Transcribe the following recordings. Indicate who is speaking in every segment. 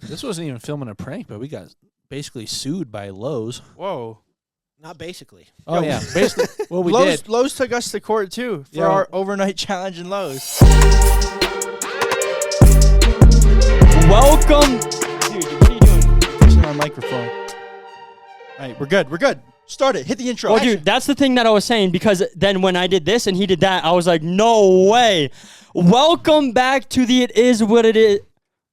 Speaker 1: This wasn't even filming a prank, but we got basically sued by Lowe's.
Speaker 2: Whoa.
Speaker 3: Not basically.
Speaker 1: Oh, yeah. Basically, well, we did.
Speaker 2: Lowe's took us to court, too, for our overnight challenge in Lowe's. Welcome. Dude, what are you doing? Fixing our microphone. All right, we're good. We're good. Start it. Hit the intro.
Speaker 4: Well, dude, that's the thing that I was saying, because then when I did this and he did that, I was like, no way. Welcome back to the It Is What It Is.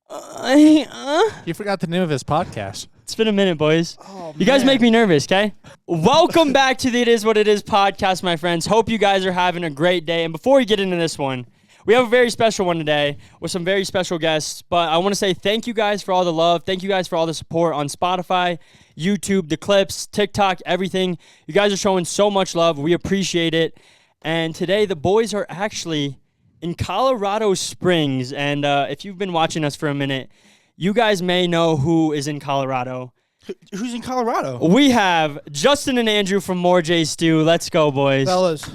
Speaker 1: You forgot the name of his podcast.
Speaker 4: It's been a minute, boys.
Speaker 3: Oh,
Speaker 4: you guys make me nervous, okay? Welcome back to the It Is What It Is podcast, my friends. Hope you guys are having a great day. And before we get into this one, we have a very special one today with some very special guests. But I want to say thank you guys for all the love. Thank you guys for all the support on Spotify, YouTube, the clips, TikTok, everything. You guys are showing so much love. We appreciate it. And today the boys are actually in Colorado Springs. And if you've been watching us for a minute, you guys may know who is in Colorado.
Speaker 2: Who's in Colorado?
Speaker 4: We have Justin and Andrew from JStu. Let's go, boys.
Speaker 3: Fellas,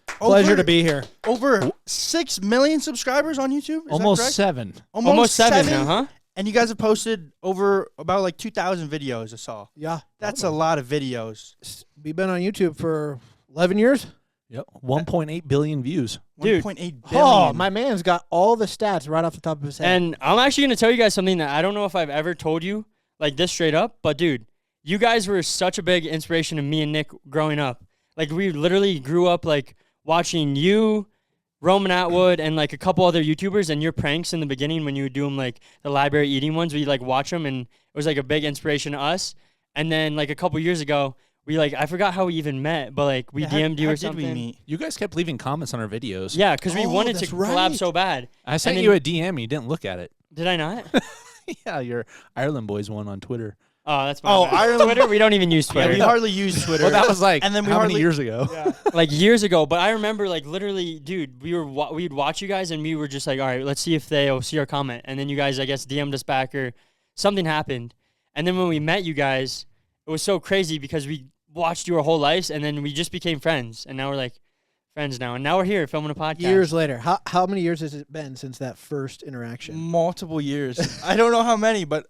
Speaker 3: pleasure to be here.
Speaker 2: Over 6 million subscribers on YouTube? Is
Speaker 1: Almost
Speaker 2: that correct?
Speaker 1: 7.
Speaker 4: Almost seven now, huh?
Speaker 2: And you guys have posted over about like 2,000 videos, I saw.
Speaker 3: Yeah.
Speaker 2: That's a lot of videos.
Speaker 3: We've been on YouTube for 11 years.
Speaker 1: Yep. 1.8 billion views.
Speaker 4: Dude.
Speaker 2: 1.8 billion.
Speaker 3: Oh, my man's got all the stats right off the top of his head.
Speaker 4: And I'm actually going to tell you guys something that I don't know if I've ever told you like this straight up, but dude, you guys were such a big inspiration to me and Nick growing up. Like we literally grew up like watching you, Roman Atwood, and like a couple other YouTubers, and your pranks in the beginning when you would do them, like the library eating ones, we like watch them, and it was like a big inspiration to us. And then like a couple years ago, we like, I forgot how we even met, but like we DM'd you or something.
Speaker 2: How did we meet?
Speaker 1: You guys kept leaving comments on our videos.
Speaker 4: Yeah, because we wanted to
Speaker 3: that's
Speaker 4: collab
Speaker 3: right.
Speaker 4: so bad.
Speaker 1: I sent
Speaker 4: then-
Speaker 1: you a DM. You didn't look at it.
Speaker 4: Did I not?
Speaker 1: Yeah, your Ireland Boys one on Twitter.
Speaker 4: Oh, that's my
Speaker 2: Oh,
Speaker 4: bad.
Speaker 2: Ireland-
Speaker 4: Twitter? We don't even use
Speaker 2: Yeah,
Speaker 4: Twitter.
Speaker 2: we hardly use Twitter.
Speaker 1: Well, that was like
Speaker 2: And then we
Speaker 1: how
Speaker 2: hardly-
Speaker 1: many years ago?
Speaker 2: Yeah.
Speaker 4: Like years ago, but I remember like literally, dude, we'd watch you guys and we were just like, all right, let's see if they'll see our comment. And then you guys, I guess, DM'd us back or something happened. And then when we met you guys, it was so crazy because we watched you our whole lives and then we just became friends. And now we're like friends now. And now we're here filming a podcast.
Speaker 3: years later, how many years has it been since that first interaction?
Speaker 2: Multiple years. I don't know how many, but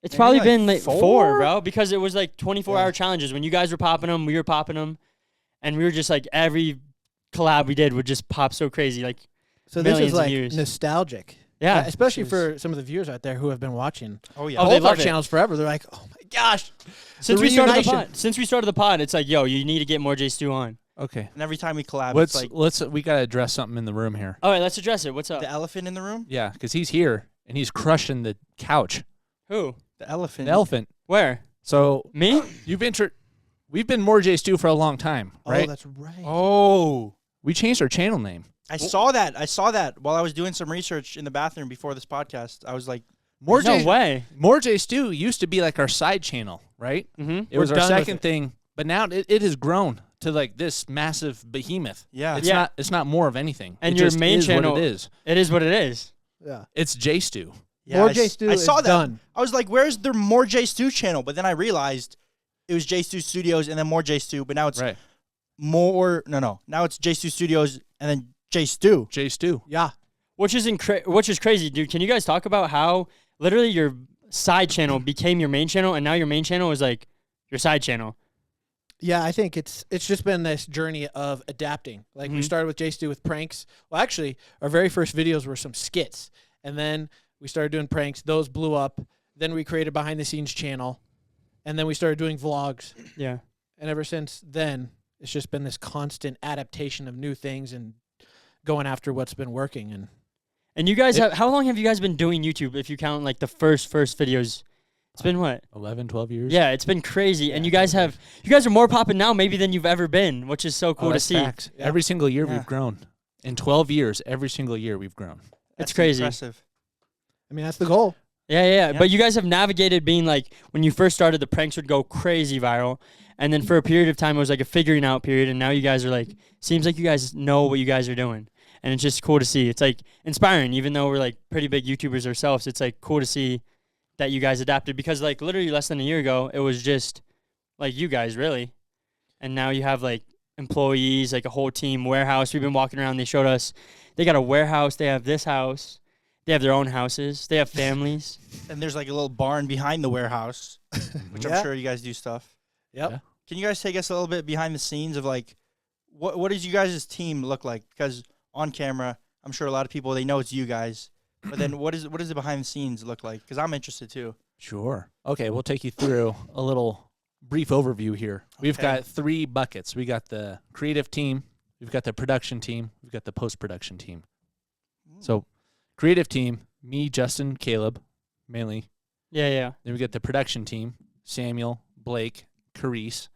Speaker 4: It's
Speaker 2: maybe
Speaker 4: probably
Speaker 2: like
Speaker 4: been like 4,
Speaker 2: 4?
Speaker 4: bro, because it was like 24-hour challenges. When you guys were popping them, we were popping them. And we were just like, every collab we did would just pop so crazy. Like,
Speaker 3: So this
Speaker 4: millions
Speaker 3: is
Speaker 4: of
Speaker 3: like
Speaker 4: views.
Speaker 3: nostalgic.
Speaker 4: yeah.
Speaker 3: Especially for some of the viewers out there who have been watching
Speaker 2: oh yeah.
Speaker 4: Oh,
Speaker 3: both
Speaker 4: they
Speaker 3: our
Speaker 4: love it.
Speaker 3: channels forever. They're like, oh my gosh.
Speaker 4: Since
Speaker 3: the
Speaker 4: we started the
Speaker 3: reunition.
Speaker 4: pod, it's like, yo, you need to get more JStu on.
Speaker 1: Okay.
Speaker 2: And every time we collab, it's like
Speaker 1: We got to address something in the room here.
Speaker 4: All right, let's address it. What's up?
Speaker 2: the elephant in the room.
Speaker 1: Yeah, because he's here and he's crushing the couch.
Speaker 4: Who?
Speaker 2: The elephant.
Speaker 1: The elephant.
Speaker 4: Where?
Speaker 1: So
Speaker 4: Me?
Speaker 1: we've been more JStu for a long time, right?
Speaker 3: Oh, that's right.
Speaker 2: Oh.
Speaker 1: We changed our channel name.
Speaker 2: I saw that while I was doing some research in the bathroom before this podcast. I was like,
Speaker 1: More
Speaker 4: No way.
Speaker 1: More JStu used to be like our side channel, right?
Speaker 4: Mm-hmm.
Speaker 1: It was
Speaker 3: We're
Speaker 1: our
Speaker 3: done with
Speaker 1: second
Speaker 3: it.
Speaker 1: thing, but now it has grown to like this massive behemoth.
Speaker 2: yeah.
Speaker 1: It's not more of anything.
Speaker 4: And
Speaker 1: It
Speaker 4: your
Speaker 1: just
Speaker 4: main
Speaker 1: is what
Speaker 4: channel-
Speaker 1: it is.
Speaker 4: It is what it is.
Speaker 3: Yeah.
Speaker 1: It's JStu.
Speaker 2: Yeah,
Speaker 3: More
Speaker 2: I
Speaker 3: JStu
Speaker 2: I saw
Speaker 3: is
Speaker 2: that.
Speaker 3: done.
Speaker 2: I was like, where's the More JStu channel? But then I realized it was JStu Studios and then More JStu. But now it's
Speaker 1: Right.
Speaker 2: Now it's JStu Studios and then JStu.
Speaker 1: JStu.
Speaker 3: Yeah.
Speaker 4: Which is crazy, dude. Can you guys talk about how literally your side channel became your main channel and now your main channel is like your side channel?
Speaker 3: Yeah, I think it's just been this journey of adapting. Like we
Speaker 4: Mhm.
Speaker 3: started with JStu with pranks. Well, actually, our very first videos were some skits, and then we started doing pranks. Those blew up. Then we created behind the scenes channel, and then we started doing vlogs.
Speaker 4: Yeah.
Speaker 3: And ever since then, it's just been this constant adaptation of new things and going after what's been working. And
Speaker 4: And you guys how long have you guys been doing YouTube if you count like the first videos? It's been what?
Speaker 1: 11, 12 years.
Speaker 4: Yeah, it's been crazy. And you guys are more popping now maybe than you've ever been, which is so cool to
Speaker 1: that's
Speaker 4: see.
Speaker 1: facts. Every single year
Speaker 2: Yeah.
Speaker 1: we've grown. In 12 years, every single year we've grown.
Speaker 2: That's
Speaker 4: crazy.
Speaker 2: Impressive.
Speaker 3: I mean, that's the goal.
Speaker 4: Yeah.
Speaker 2: Yeah.
Speaker 4: But you guys have navigated being like, when you first started, the pranks would go crazy viral. And then for a period of time, it was like a figuring out period. And now you guys are like, seems like you guys know what you guys are doing. And it's just cool to see. It's like inspiring, even though we're like pretty big YouTubers ourselves. It's like cool to see that you guys adapted because like literally less than a year ago, it was just like you guys really. And now you have like employees, like a whole team, warehouse. We've been walking around. They showed us they got a warehouse. They have this house. They have their own houses. They have families.
Speaker 2: And there's like a little barn behind the warehouse, which
Speaker 3: Yeah.
Speaker 2: I'm sure you guys do stuff.
Speaker 3: Yep.
Speaker 1: Yeah.
Speaker 2: Can you guys take us a little bit behind the scenes of like, what does you guys' team look like? Because on camera, I'm sure a lot of people, they know it's you guys. But then what does the behind the scenes look like? Because I'm interested too.
Speaker 1: Sure. Okay, we'll take you through a little brief overview here. We've
Speaker 2: Okay.
Speaker 1: got 3 buckets. We got the creative team, we've got the production team, we've got the post-production team. So, creative team, me, Justin, Caleb, mainly.
Speaker 4: Yeah.
Speaker 1: Then we got the production team, Samuel, Blake, Carice.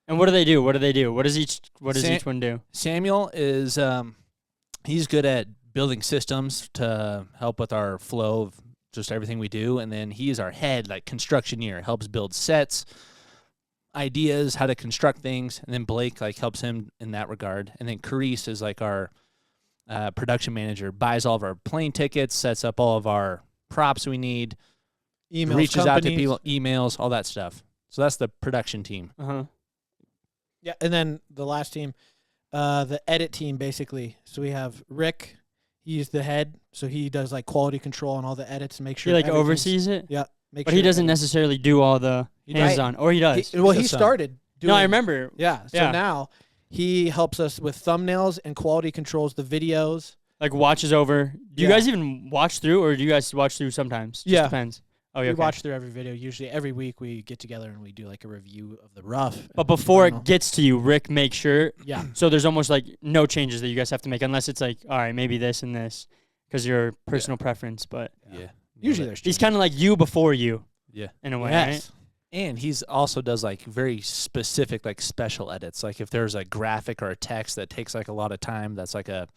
Speaker 4: And what do they do? What does each
Speaker 1: Sam-
Speaker 4: one do?
Speaker 1: Samuel is he's good at building systems to help with our flow of just everything we do, and then he is our head like constructioneer, helps build sets, ideas, how to construct things, and then Blake like helps him in that regard, and then Carice is like our production manager, buys all of our plane tickets, sets up all of our props we need,
Speaker 3: Emails,
Speaker 1: reaches out to
Speaker 3: companies.
Speaker 1: people, emails, all that stuff. So that's the production team.
Speaker 4: Uh-huh.
Speaker 3: Yeah, and then the last team, the edit team, basically. So we have Rick. He's the head, so he does like quality control on all the edits and make
Speaker 4: He
Speaker 3: sure
Speaker 4: like
Speaker 3: everything's-
Speaker 4: oversees it,
Speaker 3: Yeah, make
Speaker 4: but
Speaker 3: sure
Speaker 4: he doesn't
Speaker 3: everything-
Speaker 4: necessarily do all the
Speaker 3: He does.
Speaker 4: hands-on, or he does.
Speaker 3: He, well,
Speaker 1: He
Speaker 3: he
Speaker 1: does some.
Speaker 3: started. Doing,
Speaker 4: No, I remember.
Speaker 3: Yeah, so
Speaker 4: Yeah.
Speaker 3: now he helps us with thumbnails and quality controls the videos.
Speaker 4: Like watches over. Do you
Speaker 3: Yeah.
Speaker 4: guys even watch through, or do you guys watch through sometimes? Just
Speaker 3: Yeah.
Speaker 4: depends. Oh, yeah.
Speaker 3: We
Speaker 4: Okay.
Speaker 3: watch through every video. Usually every week we get together and we do like a review of the rough.
Speaker 4: But before
Speaker 3: Final.
Speaker 4: it gets to you, Rick makes sure.
Speaker 3: Yeah.
Speaker 4: So there's almost like no changes that you guys have to make, unless it's like, all right, maybe this and this, because your personal preference. But
Speaker 1: Yeah.
Speaker 3: Usually there's
Speaker 4: he's kind of like you before you,
Speaker 1: Yeah.
Speaker 4: in a way, right?
Speaker 3: yes.
Speaker 1: And he's also does like very specific like special edits. Like if there's a graphic or a text that takes like a lot of time, that's like a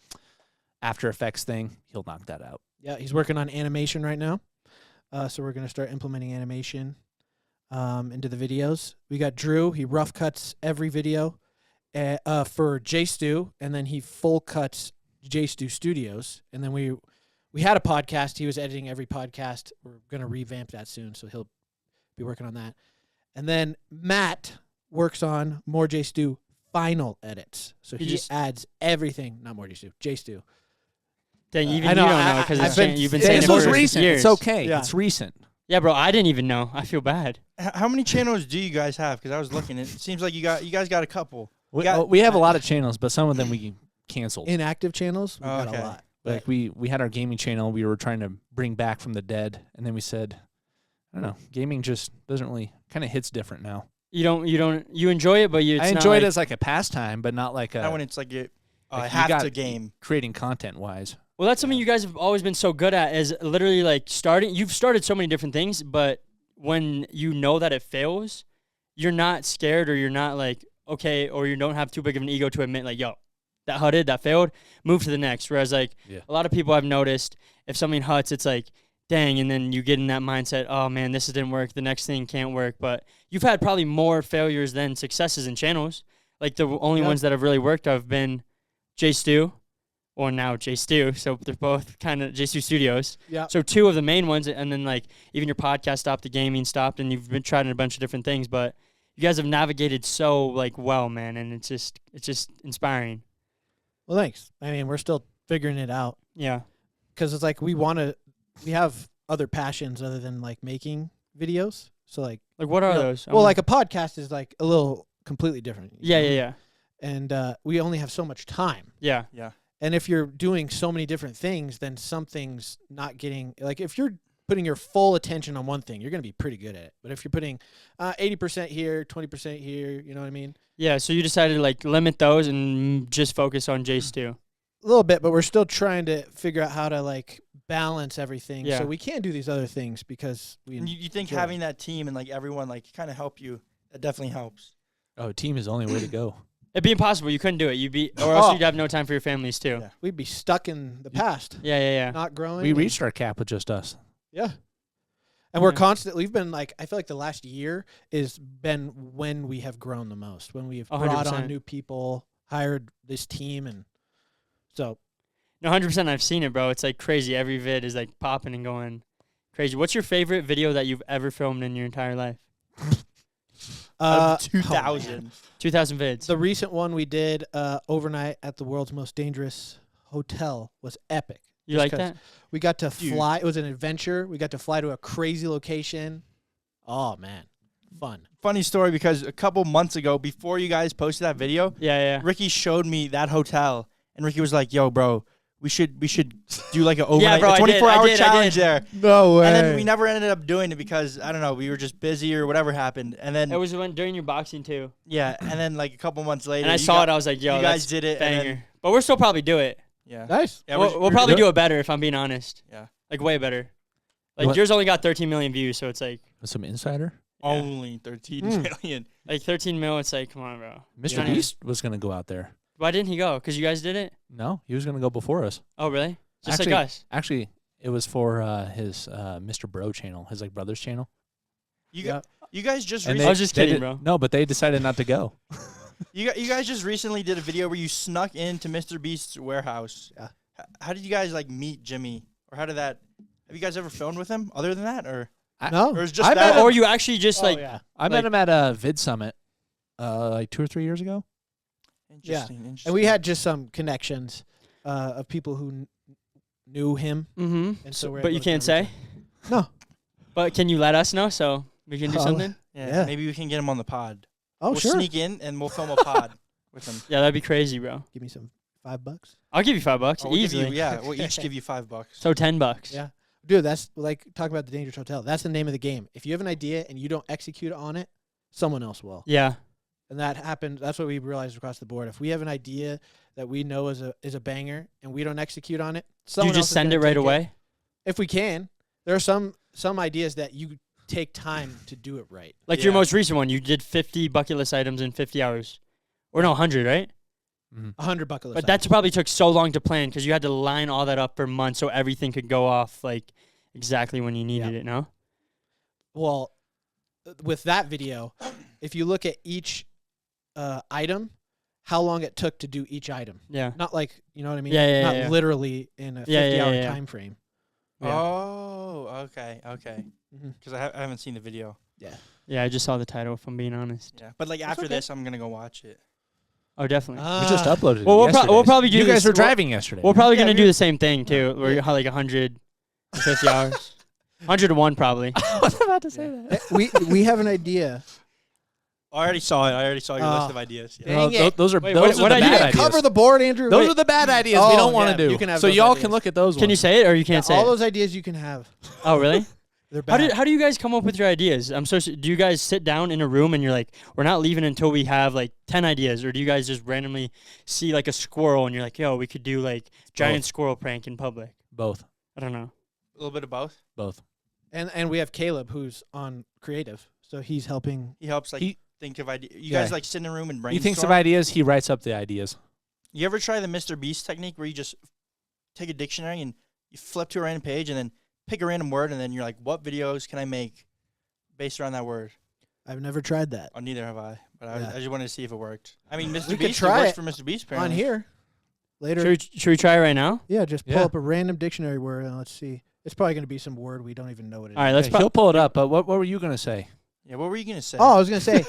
Speaker 1: After Effects thing, he'll knock that out.
Speaker 3: Yeah, he's working on animation right now. So we're going to start implementing animation into the videos. We got Drew. He rough cuts every video for JStu, and then he full cuts JStu Studios. And then we had a podcast. He was editing every podcast. We're going to revamp that soon, so he'll be working on that. And then Matt works on more JStu final edits. So
Speaker 4: He
Speaker 3: he
Speaker 4: just-
Speaker 3: adds everything. Not more JStu.
Speaker 4: Dang, even
Speaker 3: I
Speaker 4: you
Speaker 3: know,
Speaker 4: don't know
Speaker 3: I-
Speaker 4: because
Speaker 3: I've been
Speaker 4: you've been
Speaker 3: saying
Speaker 4: saying
Speaker 1: It's
Speaker 4: it
Speaker 3: so
Speaker 1: most
Speaker 4: for
Speaker 1: recent.
Speaker 4: years.
Speaker 1: It's okay.
Speaker 3: Yeah.
Speaker 1: It's recent.
Speaker 4: Yeah, bro, I didn't even know. I feel bad.
Speaker 2: How many channels do you guys have? Because I was looking. It seems like you guys got a couple.
Speaker 1: We,
Speaker 2: got-
Speaker 1: we have a lot of channels, but some of them we canceled.
Speaker 3: Inactive channels, we
Speaker 2: Oh,
Speaker 3: got
Speaker 2: okay.
Speaker 3: a lot.
Speaker 1: Like we had our gaming channel we were trying to bring back from the dead, and then we said, I don't know, gaming just doesn't really kind of hits different now.
Speaker 4: You enjoy it, but it's
Speaker 1: I
Speaker 4: not
Speaker 1: enjoy
Speaker 4: like,
Speaker 1: it as like a pastime, but not like
Speaker 2: Not
Speaker 1: a
Speaker 2: when it's like you
Speaker 1: like you
Speaker 2: have
Speaker 1: got-
Speaker 2: to game.
Speaker 1: creating content wise.
Speaker 4: Well, that's something you guys have always been so good at, is literally like starting. You've started so many different things, but when you know that it fails, you're not scared, or you're not like, okay, or you don't have too big of an ego to admit like, yo, that hutted, that failed, move to the next. Whereas like
Speaker 1: Yeah.
Speaker 4: a lot of people I've noticed, if something huts, it's like, dang, and then you get in that mindset, oh man, this didn't work, the next thing can't work. But you've had probably more failures than successes in channels. Like the only
Speaker 3: Yep.
Speaker 4: ones that have really worked have been JStu, or now JStu. So they're both kind of JStu Studios.
Speaker 3: Yeah.
Speaker 4: So 2 of the main ones, and then like even your podcast stopped, the gaming stopped, and you've been trying a bunch of different things. But you guys have navigated so like well, man, and it's just inspiring.
Speaker 3: Well, thanks. I mean, we're still figuring it out
Speaker 4: Yeah.
Speaker 3: because it's like we have other passions other than like making videos. So like,
Speaker 4: Like what are
Speaker 3: you know,
Speaker 4: those?
Speaker 3: well, like a podcast is like a little completely different. you
Speaker 4: yeah,
Speaker 3: know?
Speaker 4: yeah, yeah,
Speaker 3: And we only have so much time.
Speaker 4: yeah.
Speaker 2: Yeah.
Speaker 3: And if you're doing so many different things, then something's not getting like if you're putting your full attention on one thing, you're going to be pretty good at it. But if you're putting 80% here, 20% here, you know what I mean?
Speaker 4: Yeah, so you decided to like limit those and just focus on JStu.
Speaker 3: A little bit, but we're still trying to figure out how to like balance everything.
Speaker 4: Yeah.
Speaker 3: So we can't do these other things because we
Speaker 2: And you think
Speaker 3: enjoy
Speaker 2: having that team and like everyone like kind of help you, that definitely helps.
Speaker 1: Oh, team is the only way to go.
Speaker 4: It'd be impossible. You couldn't do it. Or else
Speaker 3: Oh.
Speaker 4: you'd have no time for your families too.
Speaker 2: Yeah.
Speaker 3: we'd be stuck in the past,
Speaker 4: Yeah, yeah, yeah.
Speaker 3: not growing.
Speaker 1: We
Speaker 3: and-
Speaker 1: reached our cap with just us.
Speaker 3: Yeah. And we're
Speaker 4: Yeah.
Speaker 3: constantly, we've been like, I feel like the last year has been when we have grown the most, when we've brought
Speaker 4: 100%.
Speaker 3: on new people, hired this team. And so,
Speaker 4: No, 100%. I've seen it, bro. It's like crazy. Every vid is like popping and going crazy. What's your favorite video that you've ever filmed in your entire life?
Speaker 2: Out of
Speaker 3: oh, man.
Speaker 2: 2000.
Speaker 4: 2,000 vids.
Speaker 3: The recent one we did overnight at the world's most dangerous hotel was epic.
Speaker 4: You
Speaker 3: Just
Speaker 4: like
Speaker 3: 'cause
Speaker 4: that?
Speaker 3: We got to
Speaker 2: Dude.
Speaker 3: fly. It was an adventure. We got to fly to a crazy location. Oh man, fun.
Speaker 2: Funny story because a couple months ago, before you guys posted that video,
Speaker 4: Yeah.
Speaker 2: Ricky showed me that hotel, and Ricky was like, "Yo, bro, we should do like an overnight,
Speaker 4: bro, I did,
Speaker 2: 24-hour
Speaker 4: I did.
Speaker 2: challenge there."
Speaker 3: No way.
Speaker 2: And then we never ended up doing it because I don't know, we were just busy or whatever happened. And then
Speaker 4: It was during your boxing too.
Speaker 2: yeah, and then like a couple months later,
Speaker 4: And I
Speaker 2: you
Speaker 4: saw
Speaker 2: got-
Speaker 4: it. I was like, yo,
Speaker 2: you guys
Speaker 4: that's
Speaker 2: did it, and
Speaker 4: banger.
Speaker 2: then,
Speaker 4: But we'll still probably do it.
Speaker 2: yeah,
Speaker 3: Nice.
Speaker 2: yeah,
Speaker 4: We'll probably do it better if I'm being honest.
Speaker 2: Yeah.
Speaker 4: Like way better. Like
Speaker 1: What?
Speaker 4: yours only got 13 million views, so it's like
Speaker 1: With some insider.
Speaker 2: only 13 million.
Speaker 4: like 13 mil. It's like, come on, bro.
Speaker 1: Mr.
Speaker 4: Yeah.
Speaker 1: Beast was gonna go out there.
Speaker 4: Why didn't he go? Because you guys did it.
Speaker 1: No, he was gonna go before us.
Speaker 4: Oh, really? Just
Speaker 1: Actually-
Speaker 4: like us.
Speaker 1: Actually, it was for his Mr. Bro channel, his like brother's channel.
Speaker 2: You guys just
Speaker 1: And
Speaker 4: I was just
Speaker 1: they
Speaker 4: kidding,
Speaker 1: did-
Speaker 4: bro.
Speaker 1: No, but they decided not to go.
Speaker 2: you guys just recently did a video where you snuck into Mr. Beast's warehouse.
Speaker 3: Yeah.
Speaker 2: How did you guys like meet Jimmy, or how did that? Have you guys ever filmed with him other than that, or
Speaker 3: No.
Speaker 2: or is just
Speaker 1: I
Speaker 2: that?
Speaker 1: met
Speaker 4: Or you actually just
Speaker 3: Oh,
Speaker 4: like
Speaker 3: yeah.
Speaker 1: I met him at a Vid Summit, like 2 or 3 years ago.
Speaker 2: Interesting.
Speaker 3: And we had just some connections of people who knew him.
Speaker 4: Mm-hmm.
Speaker 3: And so we're
Speaker 4: But
Speaker 3: able
Speaker 4: you
Speaker 3: to
Speaker 4: can't
Speaker 3: kind of
Speaker 4: say.
Speaker 3: reach out. No.
Speaker 4: But can you let us know so we can do
Speaker 3: Oh.
Speaker 4: something?
Speaker 2: Yeah, maybe we can get him on the pod.
Speaker 3: Oh,
Speaker 2: we'll
Speaker 3: sure.
Speaker 2: sneak in and we'll film a pod with him.
Speaker 4: Yeah, that'd be crazy, bro.
Speaker 3: Give me some $5.
Speaker 4: I'll give you $5
Speaker 2: Oh, we'll give
Speaker 4: easily.
Speaker 2: you- yeah, we'll each give you $5.
Speaker 4: So $10.
Speaker 3: Yeah. Dude, that's like, talk about the Dangerous Hotel. That's the name of the game. If you have an idea and you don't execute on it, someone else will.
Speaker 4: Yeah.
Speaker 3: And that happened. That's what we realized across the board. If we have an idea that we know is a banger and we don't execute on it,
Speaker 4: Do you
Speaker 3: someone else
Speaker 4: just
Speaker 3: is
Speaker 4: send
Speaker 3: gonna
Speaker 4: it right
Speaker 3: take
Speaker 4: away?
Speaker 3: If we can. There are some ideas that you take time to do it right.
Speaker 4: Like your
Speaker 2: Yeah.
Speaker 4: most recent one, you did 50 bucket list items in 50 hours. Or no, 100, right?
Speaker 3: 100 bucket list.
Speaker 4: But that probably took so long to plan because you had to line all that up for months so everything could go off like exactly when you needed
Speaker 3: Yeah.
Speaker 4: it, no?
Speaker 3: Well, with that video, if you look at each item, how long it took to do each item.
Speaker 4: Yeah.
Speaker 3: Not like, you know what I mean?
Speaker 4: Yeah, yeah,
Speaker 3: Not
Speaker 4: yeah.
Speaker 3: literally in a 50
Speaker 4: Yeah, yeah,
Speaker 3: hour
Speaker 4: yeah.
Speaker 3: time frame.
Speaker 4: Yeah.
Speaker 2: Oh, okay.
Speaker 3: Mhm.
Speaker 2: Because I haven't seen the video.
Speaker 4: Yeah, I just saw the title if I'm being honest.
Speaker 2: Yeah, but like after
Speaker 3: okay.
Speaker 2: this, I'm gonna go watch it.
Speaker 4: Oh, definitely.
Speaker 1: We just uploaded it.
Speaker 4: Well, we'll
Speaker 1: yesterday.
Speaker 4: probably do
Speaker 1: You guys
Speaker 4: this-
Speaker 1: were
Speaker 4: we'll-
Speaker 1: driving yesterday.
Speaker 4: We're probably
Speaker 3: Yeah,
Speaker 4: going to
Speaker 3: we-
Speaker 4: do the same thing too. Where you have like 150 hours. 101 probably.
Speaker 1: I was about to say that.
Speaker 3: we have an idea.
Speaker 2: I already saw it. I already saw your
Speaker 3: Oh.
Speaker 2: list of ideas. Yeah.
Speaker 3: Dang it.
Speaker 1: Those are
Speaker 4: Wait,
Speaker 1: those
Speaker 4: what
Speaker 1: are the
Speaker 4: idea?
Speaker 1: bad ideas.
Speaker 3: Cover the board, Andrew.
Speaker 1: Those
Speaker 3: Wait.
Speaker 1: are the bad ideas we
Speaker 3: Oh,
Speaker 1: don't want
Speaker 3: yeah,
Speaker 1: to do.
Speaker 3: you can have
Speaker 1: so
Speaker 3: those
Speaker 1: y'all
Speaker 3: ideas.
Speaker 1: can look at those
Speaker 4: Can you
Speaker 1: ones.
Speaker 4: say it or you can't say
Speaker 3: all
Speaker 4: it?
Speaker 3: those ideas you can have.
Speaker 4: Oh, really?
Speaker 3: They're bad.
Speaker 4: How do you guys come up with your ideas? Do you guys sit down in a room and you're like, we're not leaving until we have like 10 ideas, or do you guys just randomly see like a squirrel and you're like, yo, we could do like giant squirrel prank in public?
Speaker 1: Both.
Speaker 4: I don't know.
Speaker 2: A little bit of both.
Speaker 1: Both.
Speaker 3: And we have Caleb who's on creative, so he's helping.
Speaker 2: He helps like
Speaker 1: He-
Speaker 2: think of ideas. You
Speaker 1: Yeah.
Speaker 2: guys like sit in a room and brainstorm.
Speaker 1: He thinks of ideas. He writes up the ideas.
Speaker 2: You ever try the Mr. Beast technique where you just take a dictionary and you flip to a random page and then pick a random word and then you're like, what videos can I make based around that word?
Speaker 3: I've never tried that
Speaker 2: Oh, neither have I. But
Speaker 3: Yeah.
Speaker 2: I just wanted to see if it worked. I mean, Mr.
Speaker 3: We could
Speaker 2: Beast,
Speaker 3: try
Speaker 2: it works
Speaker 3: it
Speaker 2: for Mr. Beast
Speaker 3: on
Speaker 2: apparently.
Speaker 3: here later.
Speaker 4: Should we try it right now?
Speaker 3: Yeah, just pull
Speaker 1: Yeah.
Speaker 3: up a random dictionary word and let's see. It's probably going to be some word we don't even know what it is.
Speaker 4: All right, let's
Speaker 1: Yeah, he'll pull it up. But what were you gonna say?
Speaker 2: Yeah, what were you going to say?
Speaker 3: Oh, I was going to say,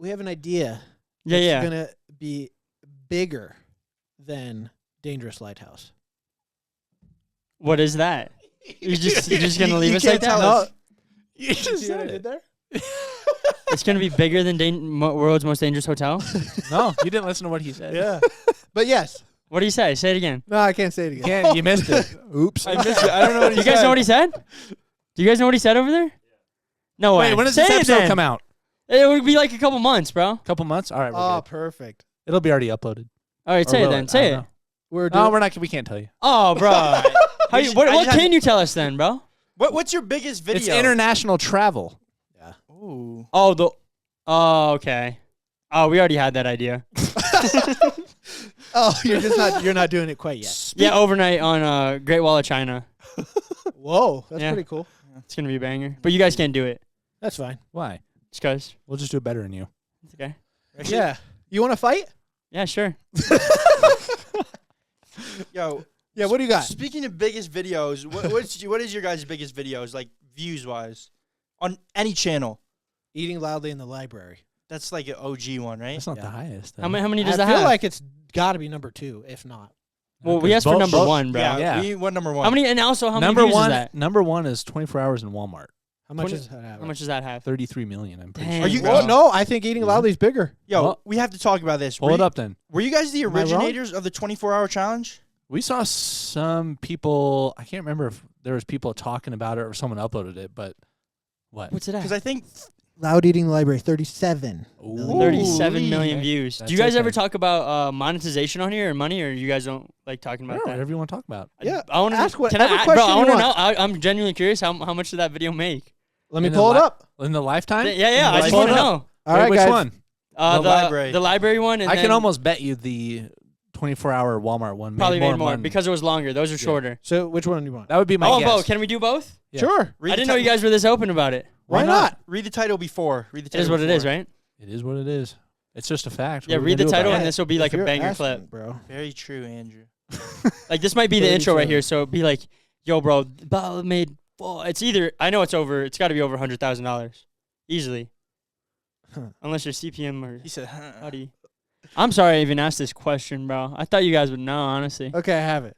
Speaker 3: we have an idea.
Speaker 4: Yeah,
Speaker 3: It's
Speaker 4: yeah.
Speaker 3: going to be bigger than Dangerous Lighthouse.
Speaker 4: What is that? You're just gonna leave
Speaker 2: you
Speaker 4: us like
Speaker 2: can't
Speaker 4: that?
Speaker 2: tell
Speaker 3: No.
Speaker 2: us.
Speaker 1: You just
Speaker 3: See what I did there?
Speaker 4: It's gonna be bigger than world's most dangerous hotel.
Speaker 1: No, you didn't listen to what he said.
Speaker 3: Yeah. But yes.
Speaker 4: What do you say? Say it again.
Speaker 3: No, I can't say it
Speaker 1: You
Speaker 3: again.
Speaker 1: can't. You missed it.
Speaker 3: Oops.
Speaker 2: I missed it. I don't know what
Speaker 4: Do you guys know what he said? Do you guys know what he said over there? No way.
Speaker 1: Wait, when does
Speaker 4: Say
Speaker 1: this
Speaker 4: it
Speaker 1: episode
Speaker 4: then.
Speaker 1: come out?
Speaker 4: It would be like a couple months, bro.
Speaker 1: Couple months. All right. We're
Speaker 3: Oh,
Speaker 1: good.
Speaker 3: perfect.
Speaker 1: It'll be already uploaded.
Speaker 4: All right,
Speaker 1: Or
Speaker 4: say it
Speaker 1: will
Speaker 4: then.
Speaker 1: I
Speaker 4: Say
Speaker 1: don't
Speaker 4: it.
Speaker 1: know.
Speaker 3: We're
Speaker 1: No,
Speaker 3: doing
Speaker 1: we're not. We can't tell you.
Speaker 4: Oh, bro. How you, what
Speaker 2: I just had
Speaker 4: can you tell us then, bro?
Speaker 2: What's your biggest video?
Speaker 1: It's international travel.
Speaker 2: Ooh.
Speaker 4: Oh, okay. Oh, we already had that idea.
Speaker 3: Oh, you're not doing it quite yet.
Speaker 4: Yeah, overnight on Great Wall of China.
Speaker 3: Whoa, that's
Speaker 4: Yeah.
Speaker 3: pretty cool.
Speaker 4: It's gonna be a banger. But you guys can't do it.
Speaker 3: That's fine.
Speaker 1: Why?
Speaker 4: Just cause.
Speaker 1: We'll just do it better than you.
Speaker 4: It's okay.
Speaker 3: Yeah. You want to fight?
Speaker 4: Yeah, sure.
Speaker 2: Yo,
Speaker 3: Yeah, what do you got?
Speaker 2: speaking of biggest videos, what is your guys' biggest videos, like views-wise, on any channel?
Speaker 3: Eating loudly in the library.
Speaker 2: That's like an OG one, right?
Speaker 1: That's not
Speaker 3: Yeah.
Speaker 1: the highest.
Speaker 4: How many does
Speaker 3: I
Speaker 4: that
Speaker 3: feel
Speaker 4: have?
Speaker 3: like it's got to be number 2, if not.
Speaker 4: Well, we asked for number one, bro.
Speaker 2: Yeah, we want number one.
Speaker 4: How many? And also, how
Speaker 1: number
Speaker 4: many views
Speaker 1: one,
Speaker 4: is that?
Speaker 1: Number one is 24 hours in Walmart.
Speaker 3: How much
Speaker 4: 20
Speaker 3: does that have?
Speaker 4: How much does that have?
Speaker 1: 33 million. I'm pretty
Speaker 4: Dang.
Speaker 1: sure.
Speaker 2: Are you-
Speaker 3: Well, no, I think Eating Loudly's bigger.
Speaker 2: Yo,
Speaker 1: Well,
Speaker 2: we have to talk about this.
Speaker 1: Pull it up then.
Speaker 2: Were you guys the
Speaker 3: Am I wrong?
Speaker 2: originators of the 24-hour challenge?
Speaker 1: We saw some people. I can't remember if there was people talking about it or someone uploaded it, but what?
Speaker 4: What's it
Speaker 2: Because
Speaker 4: at?
Speaker 2: I think
Speaker 3: Loud Eating Library, 37.
Speaker 1: Ooh.
Speaker 4: 37 million
Speaker 2: Ooh-wee.
Speaker 4: views.
Speaker 1: That's
Speaker 4: Do you guys
Speaker 1: it
Speaker 4: ever
Speaker 1: then.
Speaker 4: talk about monetization on here or money, or you guys don't like talking about that?
Speaker 1: Whatever you want to talk about.
Speaker 3: Yeah,
Speaker 4: I want to
Speaker 3: ask
Speaker 4: Can
Speaker 3: whatever
Speaker 4: I, bro,
Speaker 3: question
Speaker 4: I
Speaker 3: you
Speaker 4: want to
Speaker 3: want.
Speaker 4: know. I'm genuinely curious. How much did that video make?
Speaker 3: Let me
Speaker 1: In the
Speaker 3: pull it
Speaker 1: li-
Speaker 3: up.
Speaker 1: In the lifetime?
Speaker 4: Yeah. I just
Speaker 1: Pull
Speaker 4: want
Speaker 1: it
Speaker 4: to
Speaker 1: up.
Speaker 4: know.
Speaker 3: All
Speaker 1: Wait,
Speaker 3: right,
Speaker 1: which
Speaker 3: guys.
Speaker 1: one?
Speaker 4: The library one. And
Speaker 1: I can
Speaker 4: then
Speaker 1: almost bet you the 24-hour Walmart one
Speaker 4: probably
Speaker 1: made
Speaker 4: made more
Speaker 1: money.
Speaker 4: because it was longer. Those are shorter.
Speaker 3: So which one do you want?
Speaker 1: That would be my
Speaker 4: Oh,
Speaker 1: guess.
Speaker 4: both. Can we do both?
Speaker 1: Yeah.
Speaker 3: Sure.
Speaker 2: read
Speaker 4: I
Speaker 2: the
Speaker 4: didn't know you guys were this open about it.
Speaker 3: Why not?
Speaker 2: Read the title before. Read the
Speaker 4: It
Speaker 2: title
Speaker 4: is what it
Speaker 2: before.
Speaker 4: is, right?
Speaker 1: It is what it is. It's just a fact.
Speaker 4: Yeah.
Speaker 1: What are we
Speaker 4: Read the
Speaker 1: gonna do
Speaker 4: title,
Speaker 1: about
Speaker 4: and
Speaker 1: it?
Speaker 4: this will be like
Speaker 3: If
Speaker 4: a
Speaker 3: you're
Speaker 4: banger
Speaker 3: asking,
Speaker 4: clip.
Speaker 3: bro.
Speaker 2: Very true, Andrew.
Speaker 4: Like this might be the
Speaker 3: Pretty
Speaker 4: intro right
Speaker 3: sure.
Speaker 4: here. So it'd be like, yo, bro, Ball made. Oh, it's either. I know it's over. It's got to be over $100,000 easily,
Speaker 3: Huh.
Speaker 4: unless you're CPM or
Speaker 2: He said,
Speaker 4: Audi. I'm sorry I even asked this question, bro. I thought you guys would know, honestly.
Speaker 3: Okay, I have it.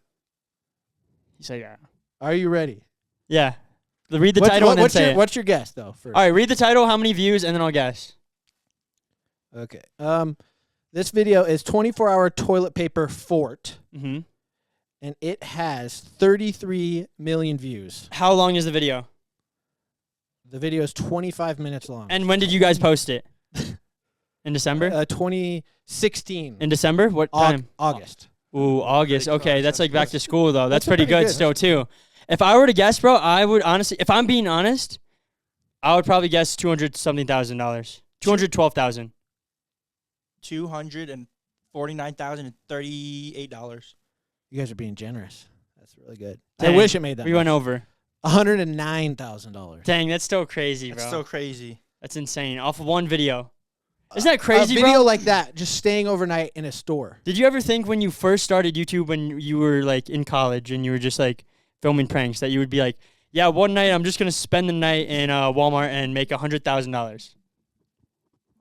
Speaker 4: You say yeah.
Speaker 3: Are you ready?
Speaker 4: Yeah. Read the title and then say it.
Speaker 3: What's your guess though? First.
Speaker 4: All right, read the title, how many views, and then I'll guess.
Speaker 3: Okay. This video is 24-hour toilet paper fort,
Speaker 4: Mm-hmm.
Speaker 3: and it has 33 million views.
Speaker 4: How long is the video?
Speaker 3: The video is 25 minutes long.
Speaker 4: And when did you guys post it? In December?
Speaker 3: 2016.
Speaker 4: In December? What time?
Speaker 3: August.
Speaker 4: Ooh, August.
Speaker 2: Pretty
Speaker 4: Okay,
Speaker 2: close.
Speaker 4: that's like back to school though. That's
Speaker 3: That's
Speaker 4: pretty
Speaker 3: pretty
Speaker 4: good
Speaker 3: good.
Speaker 4: still too. If I were to guess, bro, I would honestly, if I'm being honest, I would probably guess $200-something thousand. $212,000.
Speaker 2: $249,038.
Speaker 3: You guys are being generous. That's really good.
Speaker 4: Dang.
Speaker 3: I wish it made that.
Speaker 4: We went over.
Speaker 3: $109,000.
Speaker 4: Dang, that's still crazy,
Speaker 2: That's
Speaker 4: bro.
Speaker 2: so crazy.
Speaker 4: That's insane. Off of one video. Isn't that crazy,
Speaker 3: A video
Speaker 4: bro?
Speaker 3: like that, just staying overnight in a store.
Speaker 4: Did you ever think when you first started YouTube, when you were like in college and you were just like filming pranks, that you would be like, yeah, one night I'm just gonna spend the night in Walmart and make $100,000?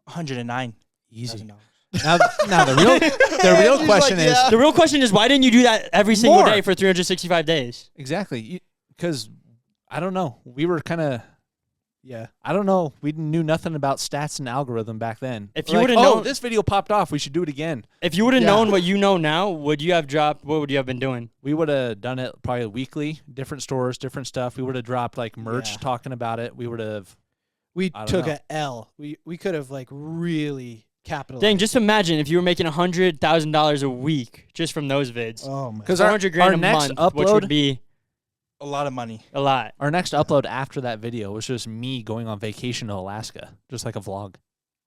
Speaker 2: $109,000.
Speaker 1: Easy. Now the real question is
Speaker 4: The real question is, why didn't you do that every single
Speaker 1: More.
Speaker 4: day for 365 days?
Speaker 1: exactly because I don't know. We were kind of
Speaker 3: Yeah.
Speaker 1: I don't know. We knew nothing about stats and algorithm back then.
Speaker 4: If
Speaker 1: We're
Speaker 4: you
Speaker 1: like,
Speaker 4: would've
Speaker 1: oh,
Speaker 4: known-
Speaker 1: this video popped off. We should do it again.
Speaker 4: If you would have
Speaker 3: Yeah.
Speaker 4: known what you know now, would you have dropped? What would you have been doing?
Speaker 1: We would have done it probably weekly, different stores, different stuff. We would have dropped like merch
Speaker 3: Yeah.
Speaker 1: talking about it. We would have.
Speaker 3: We
Speaker 1: I don't
Speaker 3: took
Speaker 1: know.
Speaker 3: a L. We could have like really capitalized.
Speaker 4: Dang, just imagine if you were making $100,000 a week just from those vids.
Speaker 3: Oh my.
Speaker 1: Because
Speaker 4: 400 grand a
Speaker 1: next
Speaker 4: month, which would
Speaker 1: upload,
Speaker 4: be
Speaker 2: A lot of money.
Speaker 4: a lot.
Speaker 1: our next upload after that video was just me going on vacation to Alaska, just like a vlog.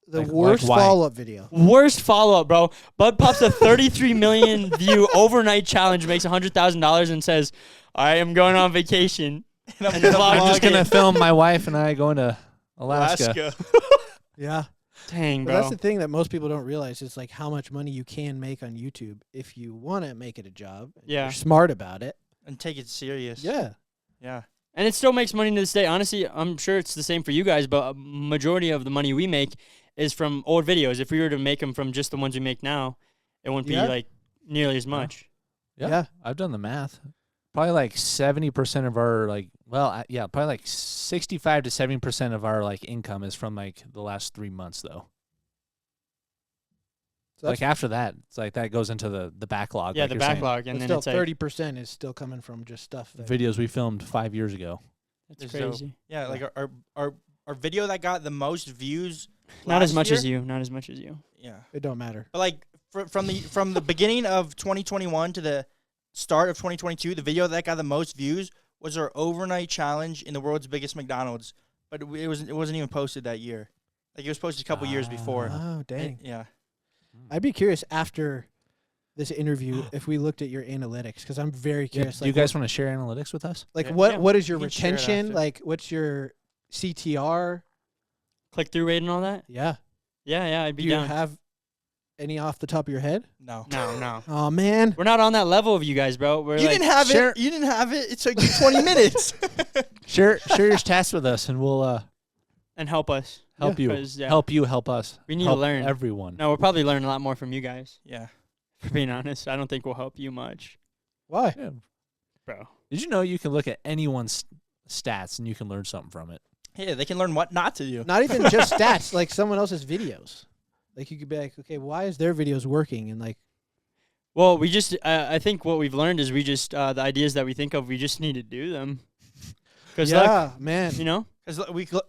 Speaker 3: The
Speaker 1: like
Speaker 3: worst
Speaker 1: why?
Speaker 3: follow-up video.
Speaker 4: Worst follow up, bro. Bud pops a 33 million view overnight challenge, makes $100,000, and says, "I am going on vacation."
Speaker 2: And I'm
Speaker 4: And
Speaker 2: gonna
Speaker 4: vlog
Speaker 1: I'm
Speaker 2: vlog
Speaker 1: just
Speaker 2: it.
Speaker 1: gonna film my wife and I going to Alaska.
Speaker 3: Yeah.
Speaker 4: Dang,
Speaker 3: But
Speaker 4: bro.
Speaker 3: that's the thing that most people don't realize is like how much money you can make on YouTube if you want to make it a job. and
Speaker 4: Yeah.
Speaker 3: You're smart about it.
Speaker 2: And take it serious.
Speaker 3: Yeah.
Speaker 2: Yeah.
Speaker 4: And it still makes money to this day. Honestly, I'm sure it's the same for you guys, but a majority of the money we make is from old videos. If we were to make them from just the ones we make now, it wouldn't
Speaker 3: Yeah.
Speaker 4: be like nearly as much.
Speaker 3: Yeah.
Speaker 1: I've done the math. Probably like 70% of our probably like 65 to 70% of our like income is from like the last 3 months though.
Speaker 3: So
Speaker 1: Like after that, it's like that goes into the backlog.
Speaker 4: Yeah,
Speaker 1: like
Speaker 4: the
Speaker 1: you're saying.
Speaker 4: backlog, and
Speaker 3: but
Speaker 4: then
Speaker 3: still
Speaker 4: it's like
Speaker 3: 30% is still coming from just stuff. That,
Speaker 1: Videos we filmed 5 years ago.
Speaker 4: that's
Speaker 2: It's dope.
Speaker 4: crazy.
Speaker 2: Yeah, like our video that got the most views.
Speaker 4: Not as
Speaker 2: last
Speaker 4: much
Speaker 2: year-
Speaker 4: as you. Not as much as you.
Speaker 2: Yeah.
Speaker 3: It don't matter.
Speaker 2: But like from the beginning of 2021 to the start of 2022, the video that got the most views was our overnight challenge in the world's biggest McDonald's. But it wasn't even posted that year. Like it was posted a couple years before.
Speaker 3: Oh, dang.
Speaker 2: Yeah.
Speaker 3: I'd be curious after this interview if we looked at your analytics because I'm very
Speaker 1: Yeah,
Speaker 3: curious.
Speaker 1: do you guys want to share analytics with us?
Speaker 3: like
Speaker 2: Yeah.
Speaker 3: what
Speaker 4: Yeah,
Speaker 3: what is your
Speaker 2: we can share it
Speaker 3: retention?
Speaker 2: after.
Speaker 3: Like what's your CTR?
Speaker 4: Click through rate and all that.
Speaker 3: Yeah.
Speaker 4: Yeah, I'd
Speaker 3: Do
Speaker 4: be
Speaker 3: you
Speaker 4: down.
Speaker 3: have any off the top of your head?
Speaker 2: No.
Speaker 4: No.
Speaker 3: Oh man.
Speaker 4: We're not on that level of you guys, bro. We're
Speaker 2: You
Speaker 4: like,
Speaker 2: didn't have
Speaker 1: share-
Speaker 2: it. You didn't have it. It took you 20 minutes.
Speaker 1: Share your stats with us, and we'll
Speaker 4: and help us.
Speaker 1: help
Speaker 3: Yeah.
Speaker 1: you
Speaker 4: 'Cause, yeah.
Speaker 1: help you help us.
Speaker 4: We need to
Speaker 1: help
Speaker 4: learn.
Speaker 1: everyone.
Speaker 4: No, we'll probably learn a lot more from you guys.
Speaker 2: Yeah.
Speaker 4: For being honest, I don't think we'll help you much.
Speaker 3: Why?
Speaker 1: Yeah.
Speaker 4: bro.
Speaker 1: Did you know you can look at anyone's stats and you can learn something from it?
Speaker 2: Yeah, they can learn what not to do.
Speaker 3: Not even just stats, like someone else's videos. Like you could be like, okay, why is their videos working? And like,
Speaker 4: Well, we just I think what we've learned is we just the ideas that we think of, we just need to do them. Because
Speaker 3: man.
Speaker 4: you know,
Speaker 2: Because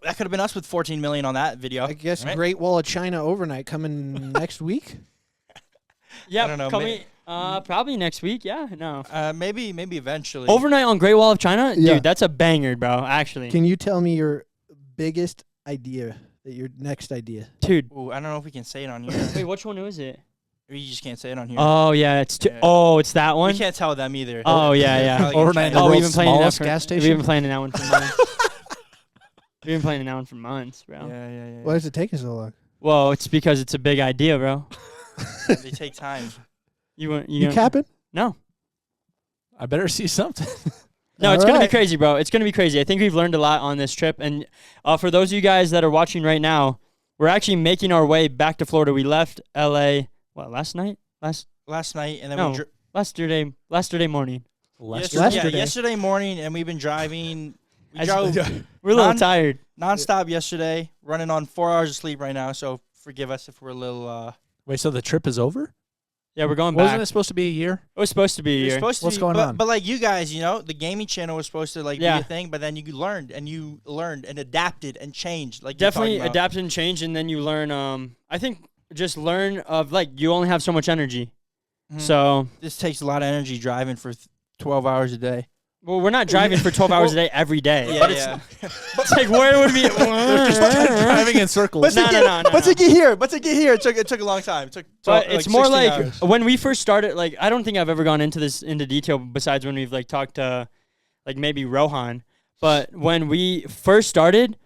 Speaker 2: that could have been us with 14 million on that video.
Speaker 3: I guess
Speaker 2: right?
Speaker 3: Great Wall of China overnight coming next week.
Speaker 4: yeah,
Speaker 2: don't know,
Speaker 4: coming probably next week. Yeah, no.
Speaker 2: Maybe eventually.
Speaker 4: Overnight on Great Wall of China,
Speaker 3: Yeah.
Speaker 4: dude, that's a banger, bro. Actually,
Speaker 3: Can you tell me your biggest idea, your next idea?
Speaker 4: dude.
Speaker 2: Ooh, I don't know if we can say it on here.
Speaker 4: Wait, which one is it?
Speaker 2: We just can't say it on here.
Speaker 4: Oh yeah, it's
Speaker 2: Yeah.
Speaker 4: Oh, it's that one.
Speaker 2: We can't tell them either.
Speaker 4: Oh yeah,
Speaker 2: They're
Speaker 4: yeah.
Speaker 2: probably gonna
Speaker 1: Overnight in
Speaker 2: try
Speaker 1: the
Speaker 2: to-
Speaker 4: we've
Speaker 1: world's
Speaker 4: been playing that
Speaker 1: smallest
Speaker 4: for,
Speaker 1: gas
Speaker 4: We've
Speaker 1: station?
Speaker 4: been playing that one for months. We've been playing that one for months, bro.
Speaker 2: Yeah.
Speaker 3: Why does it take so long?
Speaker 4: Well, it's because it's a big idea, bro.
Speaker 2: They take time.
Speaker 4: You
Speaker 3: You
Speaker 4: know-
Speaker 3: capping?
Speaker 4: No.
Speaker 1: I better see something.
Speaker 4: No, it's going to be
Speaker 3: Alright.
Speaker 4: crazy, bro. It's going to be crazy. I think we've learned a lot on this trip. And for those of you guys that are watching right now, we're actually making our way back to Florida. We left LA, last night?
Speaker 2: Last night, and then
Speaker 4: No.
Speaker 2: we
Speaker 4: Yesterday morning.
Speaker 2: yesterday morning, and we've been driving. We
Speaker 4: As-
Speaker 2: drove
Speaker 4: We're a little
Speaker 2: Non-
Speaker 4: tired.
Speaker 2: nonstop yesterday, running on 4 hours of sleep right now. So forgive us if we're a little.
Speaker 1: Wait, so the trip is over?
Speaker 4: Yeah, we're going
Speaker 1: Wasn't
Speaker 4: back.
Speaker 1: it supposed to be a year?
Speaker 4: It was supposed to be a
Speaker 2: You're
Speaker 4: year.
Speaker 2: supposed to
Speaker 3: What's
Speaker 2: be-
Speaker 3: going
Speaker 2: but,
Speaker 3: on?
Speaker 2: But like you guys, the gaming channel was supposed to
Speaker 4: Yeah.
Speaker 2: be a thing, but then you learned and adapted and changed. Like
Speaker 4: Definitely
Speaker 2: you're talking about.
Speaker 4: adapt and change, and then you learn. I think just learn of you only have so much energy.
Speaker 2: Mhm.
Speaker 4: So,
Speaker 2: This takes a lot of energy driving for 12 hours a day.
Speaker 4: well, we're not driving for 12 hours a day every day. But
Speaker 2: yeah.
Speaker 4: it's like, where would we?
Speaker 1: Driving in circles.
Speaker 4: No.
Speaker 2: But to get here, It took a long time. It took.
Speaker 4: But it's more
Speaker 2: 16
Speaker 4: like
Speaker 2: hours.
Speaker 4: when we first started. Like, I don't think I've ever gone into detail besides when we've talked to maybe Rohan. But when we first started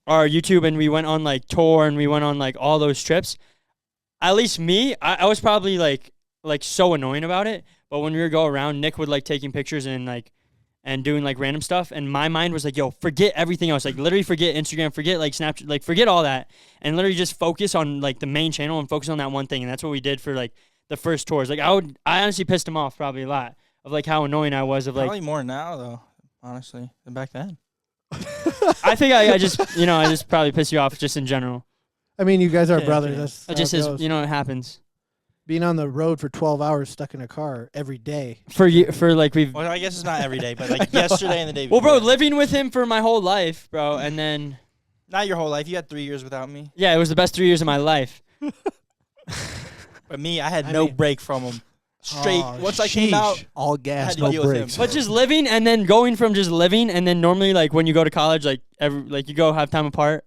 Speaker 4: our YouTube and we went on tour and we went on all those trips, at least me, I was probably like so annoying about it. But when we would go around, Nick would taking pictures and doing random stuff, and my mind was yo, forget everything else. Literally forget Instagram, forget Snapchat, forget all that, and literally just focus on the main channel and focus on that one thing. And that's what we did for the first tours. I honestly pissed him off probably a lot of how annoying I was of
Speaker 2: Probably more now though, honestly, than back then.
Speaker 4: I think I just probably pissed you off just in general.
Speaker 3: I mean, you guys are
Speaker 2: Yeah,
Speaker 3: brothers.
Speaker 2: yeah.
Speaker 3: That's
Speaker 4: It
Speaker 3: how
Speaker 4: just
Speaker 3: it
Speaker 4: is,
Speaker 3: goes.
Speaker 4: it happens
Speaker 3: Being on the road for 12 hours stuck in a car every day.
Speaker 4: for you for we've.
Speaker 2: Well, I guess it's not every day, but yesterday and the day
Speaker 4: Well,
Speaker 2: before.
Speaker 4: bro, living with him for my whole life, bro, and then
Speaker 2: Not your whole life. You had 3 years without me.
Speaker 4: yeah, it was the best 3 years of my life.
Speaker 2: But me, I had
Speaker 3: I
Speaker 2: no
Speaker 3: mean-
Speaker 2: break from him. Straight.
Speaker 3: Oh,
Speaker 2: Once I came out,
Speaker 3: sheesh.
Speaker 1: All
Speaker 2: had
Speaker 1: gas,
Speaker 2: to
Speaker 1: no
Speaker 2: deal with him.
Speaker 1: brakes.
Speaker 4: But just living and then going from just living and then normally when you go to college you go have time apart,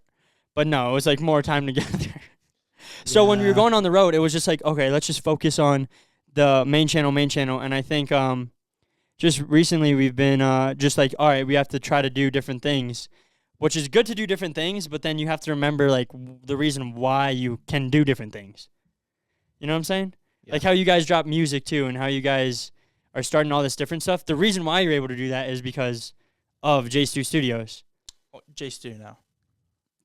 Speaker 4: but no, it was more time together. So when we were
Speaker 3: Yeah.
Speaker 4: going on the road, it was just okay, let's just focus on the main channel, and I think just recently we've been just all right, we have to try to do different things, which is good to do different things, but then you have to remember the reason why you can do different things. You know what I'm saying?
Speaker 3: Yeah.
Speaker 4: How you guys drop music too, and how you guys are starting all this different stuff. The reason why you're able to do that is because of JStu Studios.
Speaker 2: JStu now.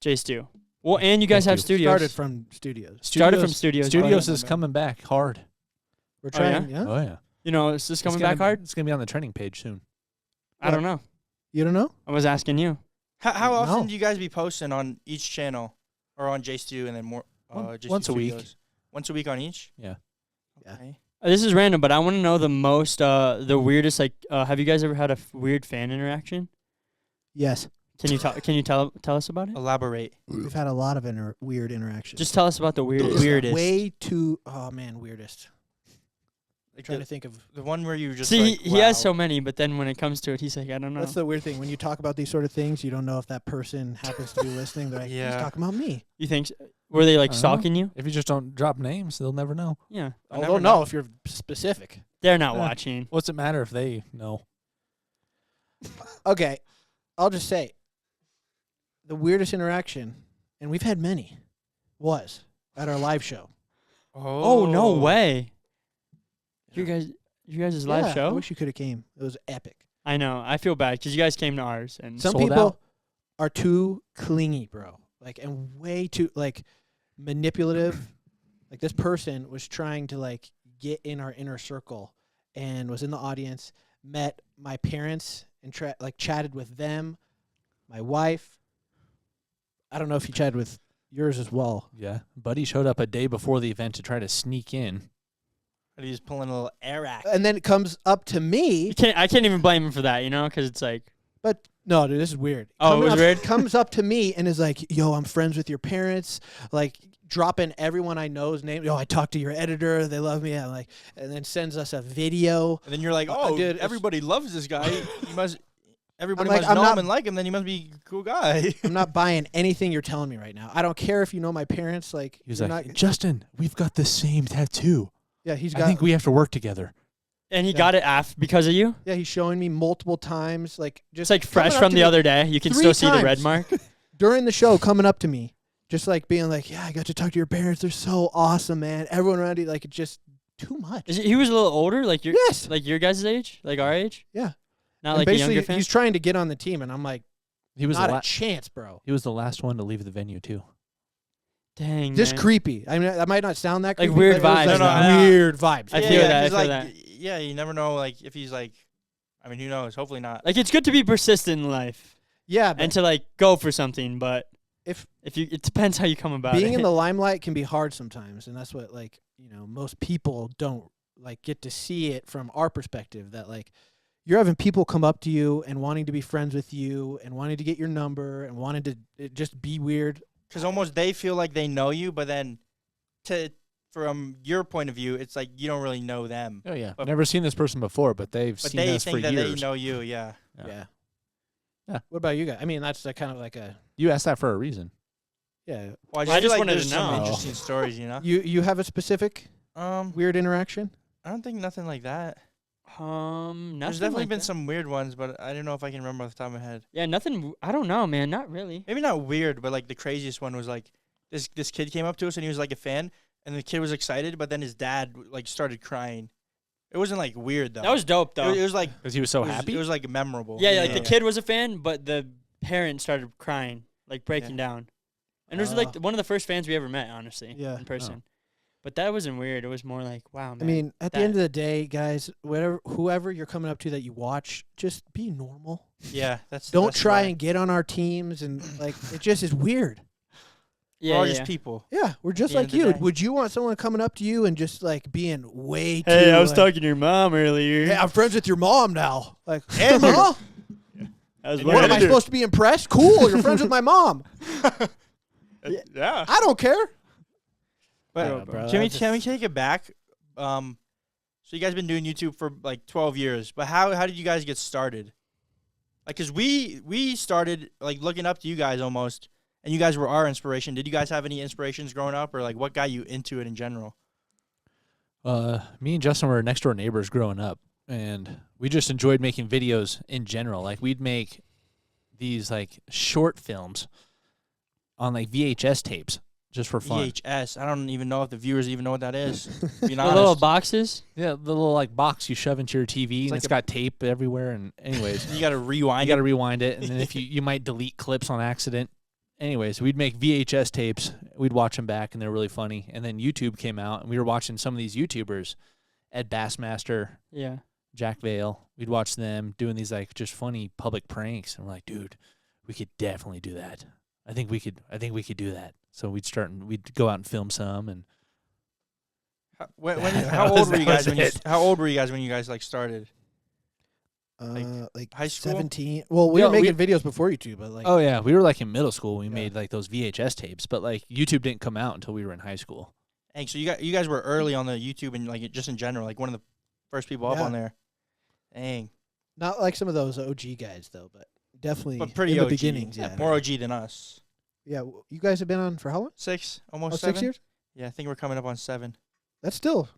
Speaker 4: JStu. Well, and you guys
Speaker 1: Thank
Speaker 4: have
Speaker 1: you.
Speaker 4: studios.
Speaker 3: Started from studios.
Speaker 4: Started from studios.
Speaker 1: Studios
Speaker 2: Oh, yeah.
Speaker 1: is coming back hard.
Speaker 3: We're
Speaker 4: Oh, yeah?
Speaker 3: trying. Yeah?
Speaker 1: Oh yeah,
Speaker 4: You know, is this coming
Speaker 1: It's gonna
Speaker 4: back hard?
Speaker 1: It's gonna be on the trending page soon.
Speaker 4: I don't know.
Speaker 3: You don't know?
Speaker 4: I was asking you.
Speaker 2: How often
Speaker 3: No.
Speaker 2: do you guys be posting on each channel, or on JStu and then more? JStu
Speaker 1: Once a week.
Speaker 2: Studios? Once a week on each.
Speaker 1: Yeah.
Speaker 3: Yeah.
Speaker 2: Okay.
Speaker 4: This is random, but I want to know the most, the weirdest. Have you guys ever had a weird fan interaction?
Speaker 3: Yes.
Speaker 4: Can you tell us about it?
Speaker 2: Elaborate.
Speaker 3: We've had a lot of weird interactions.
Speaker 4: Just tell us about the weirdest.
Speaker 3: Way too. Oh man, weirdest.
Speaker 2: Like
Speaker 3: Trying
Speaker 2: the,
Speaker 3: to think of.
Speaker 2: the one where you just
Speaker 4: See,
Speaker 2: like,
Speaker 4: he has
Speaker 2: wow.
Speaker 4: so many, but then when it comes to it, he's like, I don't know.
Speaker 3: That's the weird thing. When you talk about these sort of things, you don't know if that person happens to be listening. They're like,
Speaker 2: Yeah.
Speaker 3: he's talking about me.
Speaker 4: You think? Were they
Speaker 1: I don't know.
Speaker 4: stalking you?
Speaker 1: If you just don't drop names, they'll never know.
Speaker 4: Yeah,
Speaker 2: I
Speaker 3: Oh,
Speaker 2: never
Speaker 3: they'll know if you're specific.
Speaker 4: they're not
Speaker 1: Yeah.
Speaker 4: watching.
Speaker 1: What's it matter if they know?
Speaker 3: Okay, I'll just say the weirdest interaction, and we've had many, was at our live show.
Speaker 4: Oh no way! You guys' live
Speaker 3: Yeah, I
Speaker 4: show?
Speaker 3: wish you could have came. It was epic.
Speaker 4: I know. I feel bad because you guys came to ours and
Speaker 3: Some
Speaker 1: Sold
Speaker 3: people
Speaker 1: out.
Speaker 3: are too clingy, bro. And way too manipulative. This person was trying to get in our inner circle and was in the audience, met my parents and chatted with them, my wife. I don't know if he chatted with yours as well.
Speaker 1: Yeah. Buddy showed up a day before the event to try to sneak in.
Speaker 2: And he's pulling a little air act.
Speaker 3: And then it comes up to me.
Speaker 4: I can't even blame him for that, you know, because it's like.
Speaker 3: But no, dude, this is weird.
Speaker 4: Oh, it was weird?
Speaker 3: Comes up to me and is like, yo, I'm friends with your parents. Like, dropping everyone I know's name. Yo, I talked to your editor. They love me. I'm like, and then sends us a video.
Speaker 2: And then you're like, dude, everybody loves this guy. He must. Everybody
Speaker 3: like,
Speaker 2: must know him and like him. Then he must be a cool guy.
Speaker 3: I'm not buying anything you're telling me right now. I don't care if you know my parents. Like,
Speaker 1: He was like, Justin, we've got the same tattoo.
Speaker 3: yeah, he's
Speaker 1: I
Speaker 3: got.
Speaker 1: think we have to work together.
Speaker 4: And he got it because of you?
Speaker 3: Yeah, he's showing me multiple times. Like,
Speaker 4: It's
Speaker 3: just
Speaker 4: like fresh
Speaker 3: coming up
Speaker 4: from
Speaker 3: to
Speaker 4: the
Speaker 3: me
Speaker 4: other day. You can
Speaker 3: 3
Speaker 4: still see the red
Speaker 3: times.
Speaker 4: mark.
Speaker 3: during the show, coming up to me, just like being like, yeah, I got to talk to your parents. They're so awesome, man. Everyone around you, like, it's just too much.
Speaker 4: He was a little older, like your
Speaker 3: Yes.
Speaker 4: like your guys' age, like our age.
Speaker 3: Yeah.
Speaker 4: Not
Speaker 3: And
Speaker 4: like a
Speaker 3: basically,
Speaker 4: younger fan.
Speaker 3: he's trying to get on the team, and I'm like,
Speaker 1: He was
Speaker 3: not
Speaker 1: the
Speaker 3: a chance, bro.
Speaker 1: he was the last one to leave the venue too.
Speaker 4: Dang,
Speaker 3: Just
Speaker 4: man.
Speaker 3: creepy. I mean, that might not sound that
Speaker 4: Like
Speaker 3: creepy.
Speaker 4: weird
Speaker 3: but it was
Speaker 4: vibes,
Speaker 3: like
Speaker 2: no.
Speaker 3: weird vibes.
Speaker 4: I
Speaker 2: yeah,
Speaker 4: feel
Speaker 2: yeah,
Speaker 4: that, I
Speaker 2: 'cause,
Speaker 4: feel
Speaker 2: like,
Speaker 4: that.
Speaker 2: Yeah, you never know. Like if he's like, I mean, who knows? Hopefully not.
Speaker 4: Like it's good to be persistent in life
Speaker 3: Yeah, but
Speaker 4: and to like go for something, but
Speaker 3: if
Speaker 4: it depends how you come about
Speaker 3: being
Speaker 4: it.
Speaker 3: in the limelight can be hard sometimes, and that's what, like, you know, most people don't like get to see it from our perspective. That like you're having people come up to you and wanting to be friends with you and wanting to get your number and wanting to just be weird.
Speaker 2: Because almost they feel like they know you, but then from your point of view, it's like you don't really know them.
Speaker 1: Oh yeah,
Speaker 2: But-
Speaker 1: never seen this person before, but they've
Speaker 2: But
Speaker 1: seen
Speaker 2: they
Speaker 1: us for
Speaker 2: think that
Speaker 1: years.
Speaker 2: they know you, yeah.
Speaker 1: Yeah.
Speaker 3: Yeah. What about you guys? I mean, that's kind of like a
Speaker 1: You asked that for a reason.
Speaker 3: yeah.
Speaker 2: Well,
Speaker 4: I
Speaker 2: feel
Speaker 4: just
Speaker 2: like
Speaker 4: wanted to
Speaker 2: there's some
Speaker 4: know.
Speaker 2: interesting stories, you know?
Speaker 3: You have a specific weird interaction?
Speaker 2: I don't think nothing like that.
Speaker 4: nothing.
Speaker 2: There's definitely
Speaker 4: like
Speaker 2: been
Speaker 4: that.
Speaker 2: some weird ones, but I don't know if I can remember off the top of my head.
Speaker 4: Yeah, nothing. I don't know, man. Not really.
Speaker 2: Maybe not weird, but like the craziest one was like this kid came up to us and he was like a fan, and the kid was excited, but then his dad like started crying. It wasn't like weird though.
Speaker 4: That was dope, though.
Speaker 2: It was like
Speaker 1: Because he was so
Speaker 2: it was,
Speaker 1: happy.
Speaker 2: It was like memorable.
Speaker 4: yeah, like the kid was a fan, but the parent started crying, like breaking
Speaker 2: Yeah.
Speaker 4: down. And it was like one of the first fans we ever met, honestly,
Speaker 3: Yeah.
Speaker 4: in person. But that wasn't weird. It was more like, wow, man.
Speaker 3: I mean, at the
Speaker 4: that-
Speaker 3: end of the day, guys, whoever you're coming up to that you watch, just be normal.
Speaker 2: Yeah, that's
Speaker 3: Don't
Speaker 2: that's
Speaker 3: try
Speaker 2: why.
Speaker 3: and get on our teams, and like it just is weird.
Speaker 2: We're
Speaker 4: yeah,
Speaker 2: all
Speaker 4: yeah.
Speaker 2: just people.
Speaker 3: Yeah, we're just
Speaker 2: the
Speaker 3: like
Speaker 2: end of
Speaker 3: you.
Speaker 2: the day.
Speaker 3: Would you want someone coming up to you and just like being way too?
Speaker 4: Hey, I was
Speaker 3: like,
Speaker 4: talking to your mom earlier.
Speaker 3: Hey, I'm friends with your mom now. Like,
Speaker 2: And
Speaker 3: huh?
Speaker 4: I was
Speaker 2: And
Speaker 3: What am I
Speaker 4: wondering-
Speaker 3: supposed to be impressed? Cool, you're friends with my mom.
Speaker 2: Yeah.
Speaker 3: I don't care.
Speaker 2: But
Speaker 3: Yeah, bro,
Speaker 2: can we
Speaker 3: that
Speaker 2: can we
Speaker 3: just-
Speaker 2: take it back? So you guys been doing YouTube for like 12 years, but how did you guys get started? Like, cause we started like looking up to you guys almost, and you guys were our inspiration. Did you guys have any inspirations growing up, or like what got you into it in general?
Speaker 1: Me and Justin were next door neighbors growing up, and we just enjoyed making videos in general. Like we'd make these like short films on like VHS tapes just for fun.
Speaker 2: VHS. I don't even know if the viewers even know what that is. Being
Speaker 4: The
Speaker 2: honest.
Speaker 4: little boxes.
Speaker 1: Yeah, the little like box you shove into your TV, and
Speaker 2: like
Speaker 1: it's
Speaker 2: a-
Speaker 1: got tape everywhere. And anyways,
Speaker 2: You got to rewind.
Speaker 1: you got to rewind it, and then if you might delete clips on accident. Anyways, we'd make VHS tapes. We'd watch them back, and they're really funny. And then YouTube came out, and we were watching some of these YouTubers, Ed Bassmaster,
Speaker 4: Yeah.
Speaker 1: Jack Vale. We'd watch them doing these like just funny public pranks, and we're like, dude, we could definitely do that. I think we could do that. So we'd go out and film some, and
Speaker 2: How old were you guys
Speaker 1: That
Speaker 2: when you?
Speaker 1: was it.
Speaker 2: How old were you guys when you guys like started?
Speaker 3: Like
Speaker 2: high school?
Speaker 3: 17. Well, we
Speaker 1: Yeah,
Speaker 3: were making videos before YouTube, but like
Speaker 1: oh yeah, we were like in middle school. We
Speaker 3: Yeah.
Speaker 1: made like those VHS tapes, but like YouTube didn't come out until we were in high school.
Speaker 2: Dang, so you guys were early on the YouTube and like just in general, like one of the first people up
Speaker 3: Yeah.
Speaker 2: on there. Dang,
Speaker 3: not like some of those OG guys though, but definitely
Speaker 2: but pretty
Speaker 3: in the
Speaker 2: OG.
Speaker 3: beginnings. Yeah,
Speaker 2: More OG than us.
Speaker 3: yeah. You guys have been on for how long?
Speaker 2: Almost
Speaker 3: Oh,
Speaker 2: 7
Speaker 3: 6 years.
Speaker 2: Yeah, I think we're coming up on 7.
Speaker 3: That's a long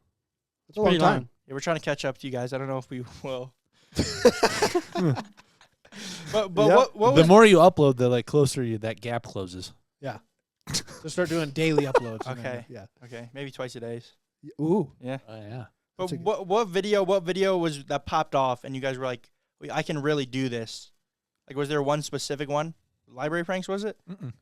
Speaker 4: Pretty
Speaker 3: time.
Speaker 4: long.
Speaker 2: Yeah, we're trying to catch up to you guys. I don't know if we will. But
Speaker 3: Yep.
Speaker 2: what
Speaker 1: The
Speaker 2: was
Speaker 1: more you upload, the like closer that gap closes.
Speaker 3: So start doing daily uploads. and then,
Speaker 2: Okay.
Speaker 3: Yeah.
Speaker 2: okay? Maybe twice a day.
Speaker 3: Ooh.
Speaker 2: Yeah.
Speaker 1: Oh yeah.
Speaker 2: But
Speaker 3: That's a
Speaker 2: what video was that popped off and you guys were like, "Wait, I can really do this"? Like, was there one specific one? Library pranks, was it?
Speaker 1: Mm-mm.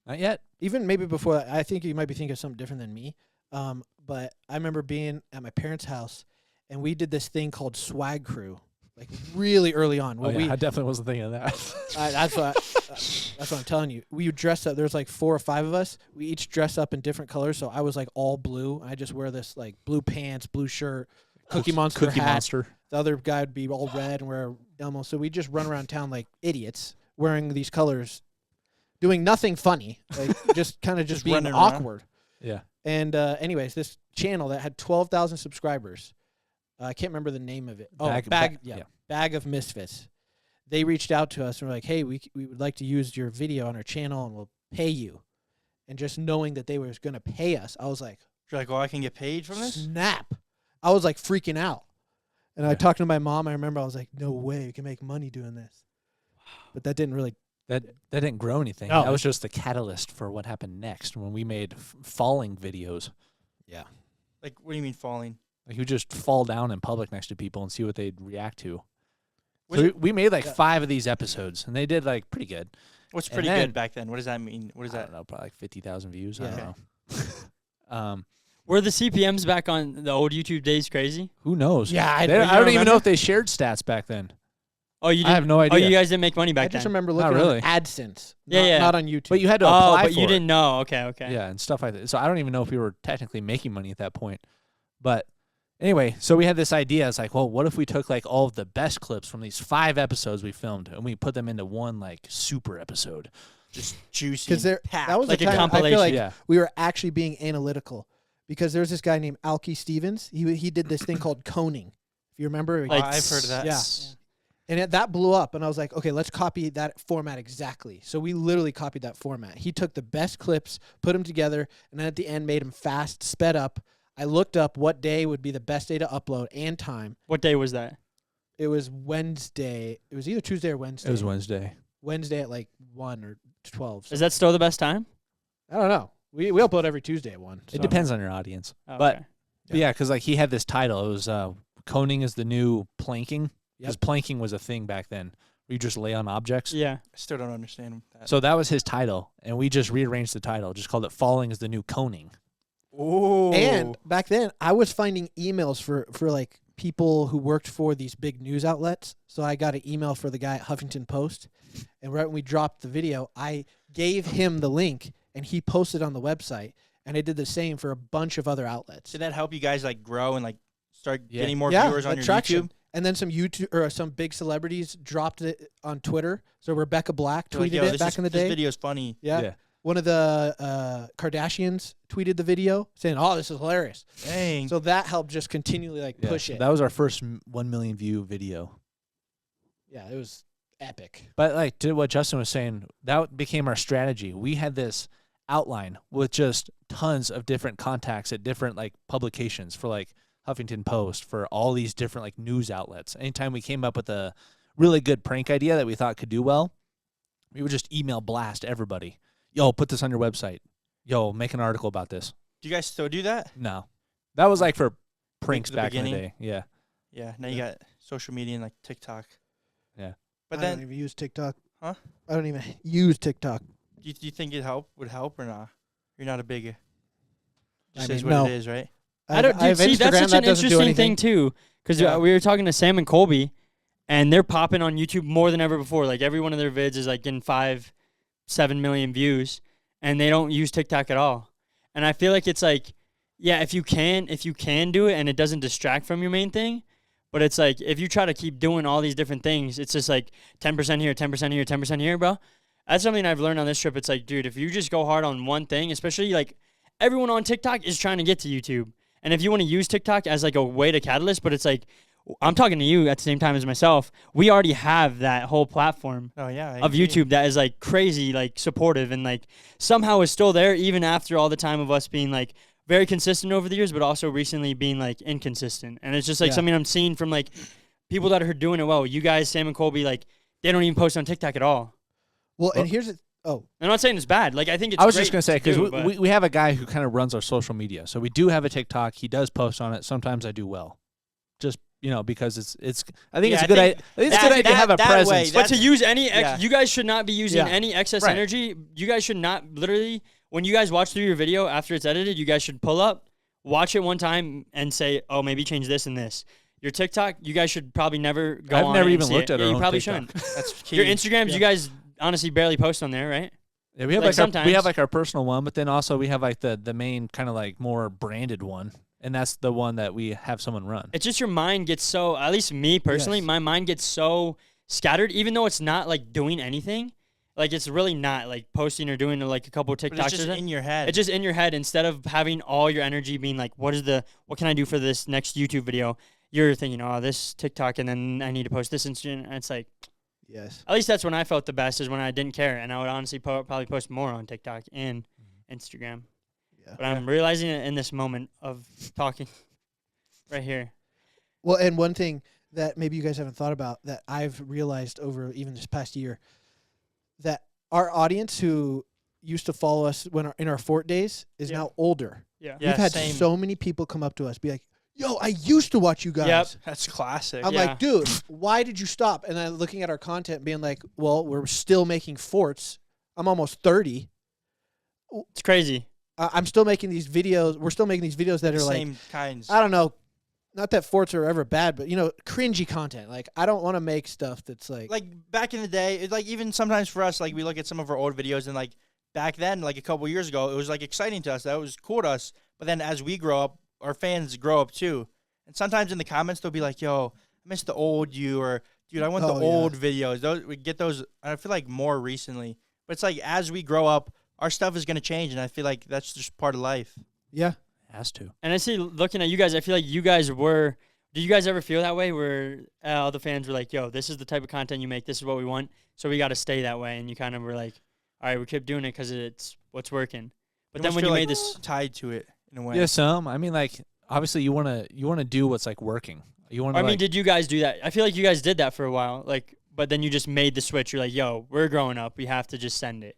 Speaker 1: Not yet.
Speaker 3: Even maybe before that, I think you might be thinking of something different than me. But I remember being at my parents' house, and we did this thing called Swag Crew, like really early on.
Speaker 1: Oh, yeah, I definitely wasn't thinking of that.
Speaker 3: That's what I'm telling you. We would dress up. There's like 4 or 5 of us. We each dress up in different colors. So I was like all blue. I just wear this like blue pants, blue shirt, Cookie Monster hat. The other guy would be all red and wear Elmo. So we just run around town like idiots wearing these colors, doing nothing funny, like just kind of just being awkward.
Speaker 1: Yeah.
Speaker 3: And anyways, this channel that had 12,000 subscribers. I can't remember the name of it. Bag of Misfits. They reached out to us and were like, hey, we would like to use your video on our channel and we'll pay you. And just knowing that they were going to pay us, I was like,
Speaker 2: you're like, oh, I can get paid from this?
Speaker 3: Snap. I was like freaking out. And I talked to my mom. I remember I was like, no way, we can make money doing this. But that didn't really.
Speaker 1: That didn't grow anything.
Speaker 3: No.
Speaker 1: That was just the catalyst for what happened next when we made falling videos.
Speaker 3: Yeah.
Speaker 2: Like, what do you mean falling?
Speaker 1: Like you just fall down in public next to people and see what they'd react to.
Speaker 2: Was
Speaker 1: So we made like 5 of these episodes, and they did like pretty good.
Speaker 2: What's pretty good back then? What does that mean? What is
Speaker 1: I
Speaker 2: that?
Speaker 1: don't know, probably like 50,000 views.
Speaker 3: Yeah.
Speaker 1: I don't know.
Speaker 4: Were the CPMs back on the old YouTube days crazy?
Speaker 1: Who knows?
Speaker 3: Yeah,
Speaker 1: I don't even know if they shared stats back then.
Speaker 4: Oh, you didn't?
Speaker 1: I have no idea.
Speaker 4: Oh, you guys didn't make money back
Speaker 3: I just
Speaker 4: then?
Speaker 3: remember
Speaker 1: Not
Speaker 3: looking
Speaker 1: really.
Speaker 3: on AdSense.
Speaker 4: Yeah.
Speaker 3: Not on YouTube.
Speaker 1: But you had to
Speaker 4: Oh,
Speaker 1: apply
Speaker 4: but
Speaker 1: for
Speaker 4: you
Speaker 1: it.
Speaker 4: didn't know. Okay.
Speaker 1: Yeah, and stuff like that. So I don't even know if we were technically making money at that point. But anyway, so we had this idea. It's like, well, what if we took like all of the best clips from these 5 episodes we filmed and we put them into one like super episode?
Speaker 2: Just juicy.
Speaker 3: Because that was
Speaker 4: Like
Speaker 3: the
Speaker 4: a
Speaker 3: time I
Speaker 4: compilation.
Speaker 3: feel like
Speaker 1: Yeah.
Speaker 3: we were actually being analytical. Because there's this guy named Alki Stevens. He did this thing called coning. If you remember.
Speaker 2: Like, I've heard of that.
Speaker 3: Yeah. And that blew up, and I was like, okay, let's copy that format exactly. So we literally copied that format. He took the best clips, put them together, and then at the end made them fast, sped up. I looked up what day would be the best day to upload and time.
Speaker 4: What day was that?
Speaker 3: It was Wednesday. It was either Tuesday or Wednesday.
Speaker 1: It was Wednesday.
Speaker 3: Wednesday at like 1 or 12. So
Speaker 4: Is that still the best time?
Speaker 3: I don't know. We upload every Tuesday at 1.
Speaker 1: It
Speaker 3: so.
Speaker 1: depends on your audience.
Speaker 4: Oh,
Speaker 1: But
Speaker 4: okay.
Speaker 1: yeah, because like he had this title. It was coning is the new planking. Because
Speaker 3: Yep.
Speaker 1: planking was a thing back then. Where you just lay on objects.
Speaker 4: Yeah.
Speaker 2: I still don't understand that.
Speaker 1: So that was his title, and we just rearranged the title. Just called it "Falling is the New Coning."
Speaker 2: Ooh.
Speaker 3: And back then, I was finding emails for like people who worked for these big news outlets. So I got an email for the guy at Huffington Post, and right when we dropped the video, I gave him the link, and he posted on the website. And I did the same for a bunch of other outlets.
Speaker 2: Did that help you guys like grow and like start
Speaker 1: Yeah.
Speaker 2: getting more
Speaker 3: Yeah,
Speaker 2: viewers on your
Speaker 3: traction.
Speaker 2: YouTube?
Speaker 3: And then some some big celebrities dropped it on Twitter. So Rebecca Black
Speaker 2: They're like,
Speaker 3: tweeted
Speaker 2: yo,
Speaker 3: it back in the day.
Speaker 2: This video's funny.
Speaker 3: Yeah. One of the Kardashians tweeted the video saying, "Oh, this is hilarious."
Speaker 2: Dang.
Speaker 3: So that helped just continually like
Speaker 1: Yeah.
Speaker 3: push it.
Speaker 1: That was our first 1 million view video.
Speaker 3: Yeah, it was epic.
Speaker 1: But like to what Justin was saying, that became our strategy. We had this outline with just tons of different contacts at different like publications for like Huffington Post, for all these different like news outlets. Anytime we came up with a really good prank idea that we thought could do well, we would just email blast everybody. Yo, put this on your website. Yo, make an article about this.
Speaker 2: Do you guys still do that?
Speaker 1: No. That was like for pranks
Speaker 2: the
Speaker 1: back in the
Speaker 2: beginning?
Speaker 1: day. Yeah.
Speaker 2: Yeah. Now you got social media and like TikTok.
Speaker 1: Yeah.
Speaker 2: But
Speaker 3: I don't
Speaker 2: then,
Speaker 3: even use TikTok.
Speaker 2: Huh?
Speaker 3: I don't even use TikTok.
Speaker 2: do you think it would help or not? You're not a big.
Speaker 3: I
Speaker 2: Just is
Speaker 3: mean,
Speaker 2: what
Speaker 3: no.
Speaker 2: it is, right?
Speaker 4: I don't. Dude, see, that's such an interesting thing too, because
Speaker 2: Yeah.
Speaker 4: we were talking to Sam and Colby, and they're popping on YouTube more than ever before. Like every one of their vids is like getting 5-7 million views, and they don't use TikTok at all. And I feel like it's like, yeah, if you can do it and it doesn't distract from your main thing, but it's like if you try to keep doing all these different things, it's just like 10% here, 10% here, 10% here, bro. That's something I've learned on this trip. It's like, dude, if you just go hard on one thing, especially like everyone on TikTok is trying to get to YouTube. And if you want to use TikTok as like a way to catalyst, but it's like, I'm talking to you at the same time as myself. We already have that whole platform
Speaker 2: Oh yeah. I
Speaker 4: of
Speaker 2: agree.
Speaker 4: YouTube that is like crazy, like supportive, and like somehow is still there even after all the time of us being like very consistent over the years, but also recently being like inconsistent. And it's just like
Speaker 3: Yeah.
Speaker 4: something I'm seeing from like people that are doing it well. You guys, Sam and Colby, like they don't even post on TikTok at all.
Speaker 3: Well, and here's it. Oh,
Speaker 4: I'm not saying it's bad. Like I think it's.
Speaker 1: I was
Speaker 4: great
Speaker 1: just going to say,
Speaker 4: to
Speaker 1: because
Speaker 4: do, but-
Speaker 1: we have a guy who kind of runs our social media. So we do have a TikTok. He does post on it. Sometimes I do well. Just, because it's I think
Speaker 2: Yeah,
Speaker 1: it's
Speaker 2: I
Speaker 1: a good
Speaker 2: think
Speaker 1: idea. I think it's a good idea to have a
Speaker 2: that way,
Speaker 1: presence.
Speaker 4: But to
Speaker 2: That's-
Speaker 4: use any,
Speaker 2: yeah.
Speaker 4: you guys should not be using
Speaker 3: Yeah.
Speaker 4: any excess
Speaker 1: Right.
Speaker 4: energy. You guys should not literally, when you guys watch through your video after it's edited, you guys should pull up, watch it one time, and say, oh, maybe change this and this. Your TikTok, you guys should probably never go
Speaker 1: I've
Speaker 4: on
Speaker 1: never
Speaker 4: it
Speaker 1: even
Speaker 4: and see
Speaker 1: looked
Speaker 4: it.
Speaker 1: at
Speaker 4: Yeah,
Speaker 1: our
Speaker 4: you
Speaker 1: own
Speaker 4: probably
Speaker 1: TikTok.
Speaker 4: shouldn't.
Speaker 2: That's key.
Speaker 4: Your Instagrams, you guys honestly barely post on there, right?
Speaker 1: Yeah, we have
Speaker 4: Like,
Speaker 1: like, we
Speaker 4: sometimes.
Speaker 1: have like our personal one, but then also we have like the main kind of like more branded one, and that's the one that we have someone run.
Speaker 4: It's just your mind gets so, at least me personally,
Speaker 3: Yes.
Speaker 4: my mind gets so scattered, even though it's not like doing anything. Like it's really not like posting or doing like a couple of TikToks.
Speaker 2: But it's just
Speaker 4: or something.
Speaker 2: in your head.
Speaker 4: It's just in your head instead of having all your energy being like, what can I do for this next YouTube video? You're thinking, oh, this TikTok, and then I need to post this Instagram. And it's like,
Speaker 3: Yes.
Speaker 4: at least that's when I felt the best, is when I didn't care, and I would honestly probably post more on TikTok and Instagram.
Speaker 3: Yeah.
Speaker 4: But I'm realizing it in this moment of talking right here.
Speaker 3: Well, and one thing that maybe you guys haven't thought about that I've realized over even this past year, that our audience who used to follow us in our Fort days is
Speaker 4: Yeah.
Speaker 3: now older.
Speaker 4: Yeah.
Speaker 2: Yeah,
Speaker 3: We've had
Speaker 2: same.
Speaker 3: so many people come up to us, be like, "Yo, I used to watch you guys."
Speaker 4: Yep.
Speaker 2: That's classic.
Speaker 3: I'm
Speaker 4: Yeah.
Speaker 3: like, "Dude, why did you stop?" And then looking at our content, being like, "Well, we're still making forts. I'm almost 30.
Speaker 4: It's crazy.
Speaker 3: I'm still making these videos. We're still making these videos that are like,
Speaker 2: Same kinds.
Speaker 3: I don't know, not that forts are ever bad, but cringy content. Like, I don't want to make stuff that's like
Speaker 2: Back in the day, it's like even sometimes for us, like we look at some of our old videos and like back then, like a couple years ago, it was like exciting to us. That was cool to us. But then as we grow up, our fans grow up too. And sometimes in the comments they'll be like, "Yo, I miss the old you," or "Dude, I want the
Speaker 3: Oh, yeah.
Speaker 2: old videos." Those we get those. I feel like more recently. But it's like as we grow up, our stuff is gonna change, and I feel like that's just part of life.
Speaker 3: yeah.
Speaker 1: Has to.
Speaker 4: And I see, looking at you guys, I feel like you guys were. Did you guys ever feel that way, where all the fans were like, "Yo, this is the type of content you make. This is what we want. So we got to stay that way." And you kind of were like, "All right, we kept doing it because it's what's working." But then
Speaker 2: almost
Speaker 4: when you
Speaker 2: feel
Speaker 4: made
Speaker 2: like
Speaker 4: this,
Speaker 2: tied to it in a way.
Speaker 1: Yeah, some. I mean, like obviously you wanna do what's like working. You wanna.
Speaker 4: I mean,
Speaker 1: like,
Speaker 4: did you guys do that? I feel like you guys did that for a while, like, but then you just made the switch. You're like, "Yo, we're growing up. We have to just send it."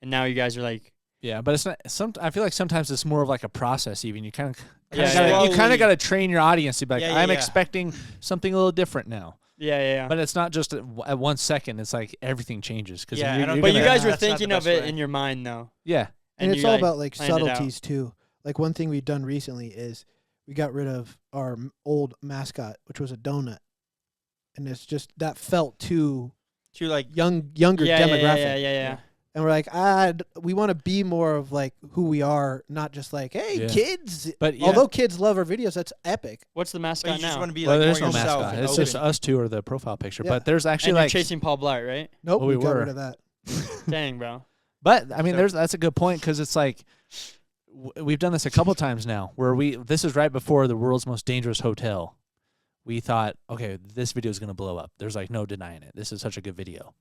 Speaker 4: And now you guys are like,
Speaker 1: yeah, but it's not. I feel like sometimes it's more of like a process. Even you kind of.
Speaker 4: Yeah,
Speaker 1: you kind
Speaker 2: slowly.
Speaker 1: of got to train your audience to be like,
Speaker 2: Yeah, yeah,
Speaker 1: I'm
Speaker 2: yeah.
Speaker 1: expecting something a little different now.
Speaker 4: yeah.
Speaker 1: But it's not just at 1 second. It's like everything changes. Cause
Speaker 2: Yeah,
Speaker 1: you're,
Speaker 2: I don't
Speaker 1: you're
Speaker 4: But you
Speaker 1: gonna-
Speaker 4: guys were
Speaker 2: That's not the
Speaker 4: thinking of
Speaker 2: best
Speaker 4: it
Speaker 2: way.
Speaker 4: in your mind, though.
Speaker 1: Yeah.
Speaker 3: And it's
Speaker 4: you,
Speaker 3: all
Speaker 4: like,
Speaker 3: about like
Speaker 4: planned it out.
Speaker 3: subtleties too. Like one thing we've done recently is we got rid of our old mascot, which was a donut, and it's just that felt too
Speaker 2: To like
Speaker 3: younger demographic.
Speaker 4: Yeah.
Speaker 3: And we're like, we want to be more of like who we are, not just like, hey,
Speaker 1: Yeah.
Speaker 3: kids.
Speaker 1: But yeah.
Speaker 3: Although kids love our videos, that's epic.
Speaker 4: What's the
Speaker 2: but
Speaker 4: mascot
Speaker 2: you just
Speaker 4: now?
Speaker 2: want to be
Speaker 1: Well,
Speaker 2: like
Speaker 1: there's
Speaker 2: more
Speaker 1: no
Speaker 2: yourself.
Speaker 1: mascot.
Speaker 2: and
Speaker 1: It's just
Speaker 2: open.
Speaker 1: us two or the profile picture.
Speaker 3: Yeah.
Speaker 1: But there's actually
Speaker 4: And you're
Speaker 1: like.
Speaker 4: chasing Paul Blart, right?
Speaker 3: Nope,
Speaker 1: Well,
Speaker 3: we
Speaker 1: we
Speaker 3: got
Speaker 1: were.
Speaker 3: rid of that.
Speaker 4: Dang, bro.
Speaker 1: But I mean,
Speaker 2: So-
Speaker 1: that's a good point because it's like we've done this a couple times now. Where this is right before the world's most dangerous hotel. We thought, okay, this video is gonna blow up. There's like no denying it. This is such a good video.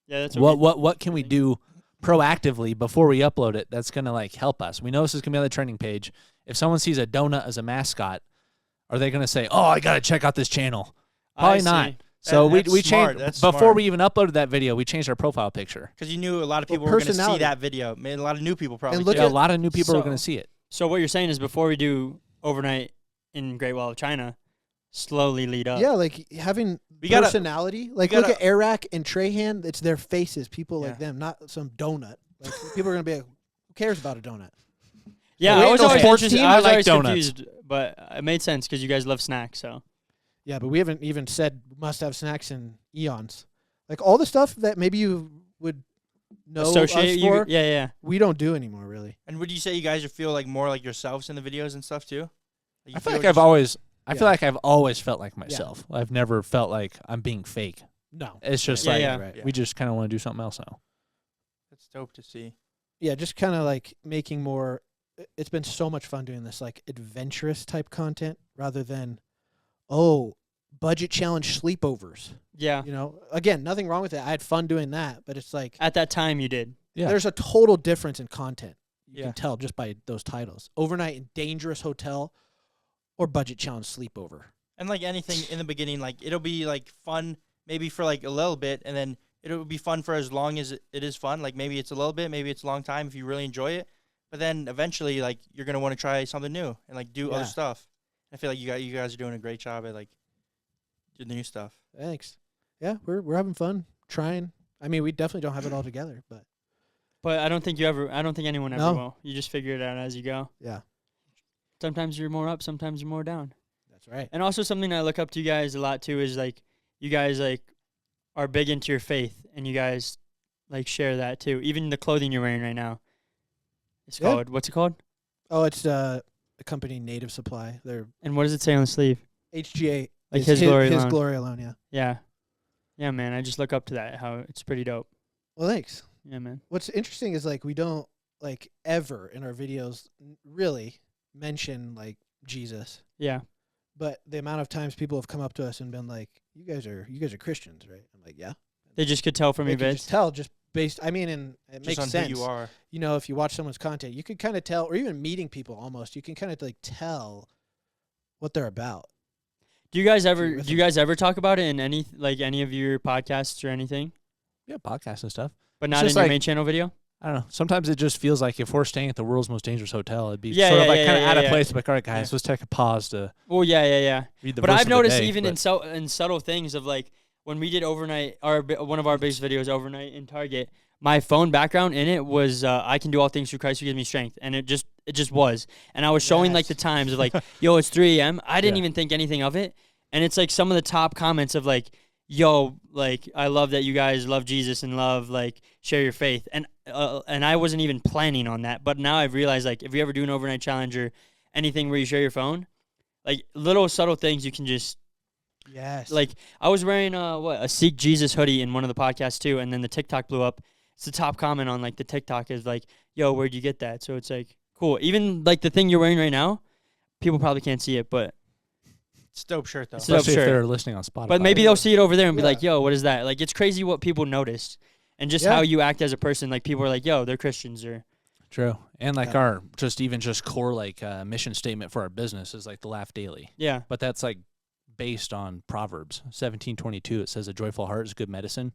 Speaker 4: Yeah, that's
Speaker 1: What can we do proactively before we upload it that's gonna like help us? We know this is gonna be on the trending page. If someone sees a donut as a mascot, are they gonna say, "Oh, I gotta check out this channel"? Probably not. So
Speaker 2: That's
Speaker 1: we
Speaker 2: smart.
Speaker 1: changed
Speaker 2: That's
Speaker 1: before
Speaker 2: smart.
Speaker 1: we even uploaded that video. We changed our profile picture.
Speaker 2: Because you knew a lot of
Speaker 3: Well,
Speaker 2: people were going to see
Speaker 3: personality.
Speaker 2: that video. Made a lot of new people probably.
Speaker 3: And look
Speaker 2: too.
Speaker 1: Yeah,
Speaker 3: at-
Speaker 1: a lot of new people are
Speaker 4: So-
Speaker 1: gonna see it.
Speaker 4: So what you're saying is before we do overnight in Great Wall of China, slowly lead up.
Speaker 3: Yeah, like having
Speaker 2: We gotta-
Speaker 3: personality. Like
Speaker 2: gotta-
Speaker 3: look at Eric and Trahan. It's their faces. People like
Speaker 2: Yeah.
Speaker 3: them, not some donut. Like people are gonna be like, who cares about a donut?
Speaker 4: Yeah,
Speaker 3: We
Speaker 4: I
Speaker 3: ain't
Speaker 4: was
Speaker 3: no
Speaker 4: always
Speaker 3: sports
Speaker 4: interested.
Speaker 3: team.
Speaker 4: I was
Speaker 1: I like
Speaker 4: always
Speaker 1: donuts.
Speaker 4: confused, but it made sense because you guys love snacks. So
Speaker 3: Yeah, but we haven't even said must have snacks in eons. Like all the stuff that maybe you would know
Speaker 4: associate
Speaker 3: us
Speaker 4: you.
Speaker 3: for,
Speaker 4: Yeah.
Speaker 3: we don't do anymore really.
Speaker 2: And would you say you guys feel like more like yourselves in the videos and stuff too? Like you
Speaker 1: I feel like
Speaker 2: just-
Speaker 1: I feel
Speaker 3: Yeah.
Speaker 1: like I've always felt like myself. I've never felt like I'm being fake.
Speaker 3: No.
Speaker 1: It's just
Speaker 4: Yeah,
Speaker 1: like
Speaker 4: yeah.
Speaker 3: Right.
Speaker 1: we just kind of want to do something else now.
Speaker 2: That's dope to see.
Speaker 3: Yeah, just kind of like making more. It's been so much fun doing this like adventurous type content rather than, budget challenge sleepovers.
Speaker 4: Yeah.
Speaker 3: You know, again, nothing wrong with it. I had fun doing that, but it's like
Speaker 4: At that time, you did.
Speaker 1: Yeah.
Speaker 3: there's a total difference in content. You
Speaker 2: Yeah.
Speaker 3: can tell just by those titles: overnight in dangerous hotel, or budget challenge sleepover.
Speaker 2: And like anything in the beginning, like it'll be like fun maybe for like a little bit, and then it'll be fun for as long as it is fun. Like maybe it's a little bit, maybe it's a long time if you really enjoy it. But then eventually, like you're gonna want to try something new and like do
Speaker 3: Yeah.
Speaker 2: other stuff. I feel like you guys are doing a great job at like doing the new stuff.
Speaker 3: Thanks. Yeah, we're having fun trying. I mean, we definitely don't have it all together, but
Speaker 4: But I don't think anyone ever
Speaker 3: No.
Speaker 4: will. You just figure it out as you go.
Speaker 3: yeah,
Speaker 4: Sometimes you're more up, sometimes you're more down.
Speaker 3: That's right.
Speaker 4: And also something I look up to you guys a lot too is like you guys like are big into your faith and you guys like share that too. Even the clothing you're wearing right now. It's
Speaker 3: Yeah.
Speaker 4: called what's it called?
Speaker 3: Oh, it's the company Native Supply. They're
Speaker 4: And what does it say on the sleeve?
Speaker 3: HGA.
Speaker 4: Like
Speaker 3: is
Speaker 4: his glory
Speaker 3: His
Speaker 4: alone.
Speaker 3: glory alone. Yeah.
Speaker 4: Yeah. Yeah, man. I just look up to that. How it's pretty dope.
Speaker 3: Well, thanks.
Speaker 4: Yeah, man.
Speaker 3: What's interesting is like we don't like ever in our videos really mention like Jesus,
Speaker 4: Yeah.
Speaker 3: but the amount of times people have come up to us and been like, "You guys are Christians, right?" I'm like, "Yeah."
Speaker 4: They just could tell from
Speaker 3: They
Speaker 4: your
Speaker 3: can
Speaker 4: vids.
Speaker 3: just tell just based. I mean, and it
Speaker 2: Just
Speaker 3: makes
Speaker 2: on
Speaker 3: sense.
Speaker 2: who you are.
Speaker 3: You know, if you watch someone's content, you could kind of tell, or even meeting people, almost you can kind of like tell what they're about.
Speaker 4: Do you guys
Speaker 3: with
Speaker 4: ever talk about it in any of your podcasts or anything?
Speaker 1: Yeah, podcasts and stuff.
Speaker 4: But
Speaker 1: It's
Speaker 4: not in
Speaker 1: just
Speaker 4: your
Speaker 1: like-
Speaker 4: main channel video?
Speaker 1: I don't know. Sometimes it just feels like if we're staying at the world's most dangerous hotel, it'd be
Speaker 4: Yeah,
Speaker 1: sort of
Speaker 4: yeah,
Speaker 1: like
Speaker 4: yeah,
Speaker 1: kind of
Speaker 4: yeah,
Speaker 1: out of
Speaker 4: yeah.
Speaker 1: place. Like, all right, guys, let's take a pause to
Speaker 4: Well, yeah.
Speaker 1: read the
Speaker 4: But
Speaker 1: verse
Speaker 4: I've
Speaker 1: of the
Speaker 4: noticed
Speaker 1: day,
Speaker 4: even
Speaker 1: but-
Speaker 4: in subtle things of like when we did overnight, one of our biggest videos overnight in Target, my phone background in it was I can do all things through Christ who gives me strength, and it just was. And I was showing like the times of like, yo, it's 3 a.m. I didn't
Speaker 1: Yeah.
Speaker 4: even think anything of it, and it's like some of the top comments of like, yo, like I love that you guys love Jesus and love like share your faith, and I wasn't even planning on that, but now I've realized like if you ever do an overnight challenge or anything where you share your phone, like little subtle things you can just.
Speaker 3: Yes.
Speaker 4: Like I was wearing a Seek Jesus hoodie in one of the podcasts too, and then the TikTok blew up. It's the top comment on like the TikTok is like, "Yo, where'd you get that?" So it's like cool. Even like the thing you're wearing right now, people probably can't see it, but
Speaker 2: It's a dope shirt though.
Speaker 4: It's a dope
Speaker 1: especially if
Speaker 4: shirt.
Speaker 1: they're listening on Spotify.
Speaker 4: but maybe they'll see it over there and be
Speaker 3: Yeah.
Speaker 4: like, "Yo, what is that?" Like it's crazy what people notice, and just
Speaker 3: Yeah.
Speaker 4: how you act as a person. Like people are like, "Yo, they're Christians," or
Speaker 1: True. And like
Speaker 3: Yeah.
Speaker 1: our just core like mission statement for our business is like the laugh daily.
Speaker 4: yeah,
Speaker 1: But that's like based on Proverbs 17:22. It says a joyful heart is good medicine.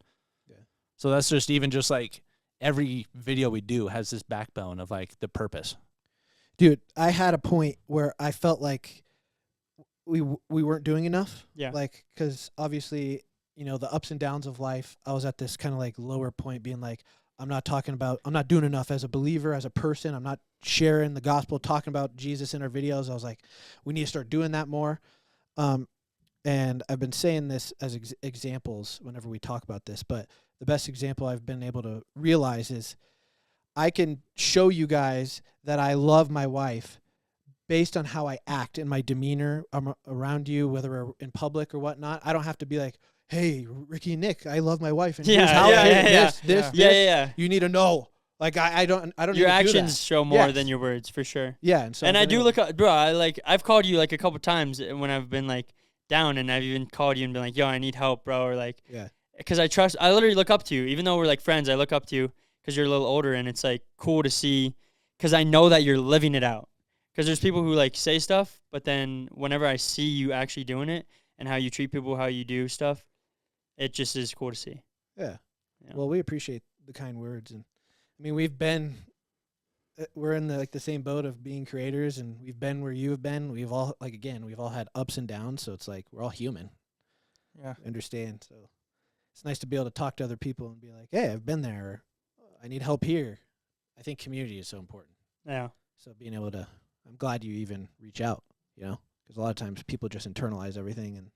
Speaker 3: Yeah.
Speaker 1: So that's just even just like every video we do has this backbone of like the purpose.
Speaker 3: Dude, I had a point where I felt like we weren't doing enough.
Speaker 4: Yeah.
Speaker 3: Like, because obviously, you know, the ups and downs of life, I was at this kind of like lower point being like, I'm not doing enough as a believer, as a person. I'm not sharing the gospel, talking about Jesus in our videos. I was like, we need to start doing that more. And I've been saying this as examples whenever we talk about this, but the best example I've been able to realize is I can show you guys that I love my wife based on how I act in my demeanor around you, whether we're in public or whatnot. I don't have to be like, hey, Ricky and Nick, I love my wife. And
Speaker 4: Yeah,
Speaker 3: here's how
Speaker 4: yeah,
Speaker 3: I
Speaker 4: yeah,
Speaker 3: this,
Speaker 4: yeah.
Speaker 3: this,
Speaker 4: yeah,
Speaker 3: this.
Speaker 4: yeah.
Speaker 3: You need to know. Like, I don't
Speaker 4: Your
Speaker 3: need to do
Speaker 4: actions
Speaker 3: that.
Speaker 4: show more
Speaker 3: Yes.
Speaker 4: than your words for sure.
Speaker 3: Yeah. And so
Speaker 4: And
Speaker 3: I've
Speaker 4: I
Speaker 3: been
Speaker 4: do
Speaker 3: able-
Speaker 4: look up, bro. I've called you like a couple times when I've been like down, and I've even called you and been like, "Yo, I need help, bro," or like,
Speaker 3: Yeah.
Speaker 4: because I literally look up to you, even though we're like friends. I look up to you because you're a little older, and it's like cool to see, because I know that you're living it out. Because there's people who like say stuff, but then whenever I see you actually doing it and how you treat people, how you do stuff, it just is cool to see.
Speaker 3: Yeah.
Speaker 4: Yeah.
Speaker 3: Well, we appreciate the kind words, and I mean, we're in the same boat of being creators, and we've been where you have been. We've all we've all had ups and downs, so it's like we're all human.
Speaker 2: Yeah.
Speaker 3: Understand? So it's nice to be able to talk to other people and be like, "Hey, I've been there. Or, I need help here." I think community is so important.
Speaker 4: Yeah.
Speaker 3: So being able to, I'm glad you even reach out. You know, because a lot of times people just internalize everything, and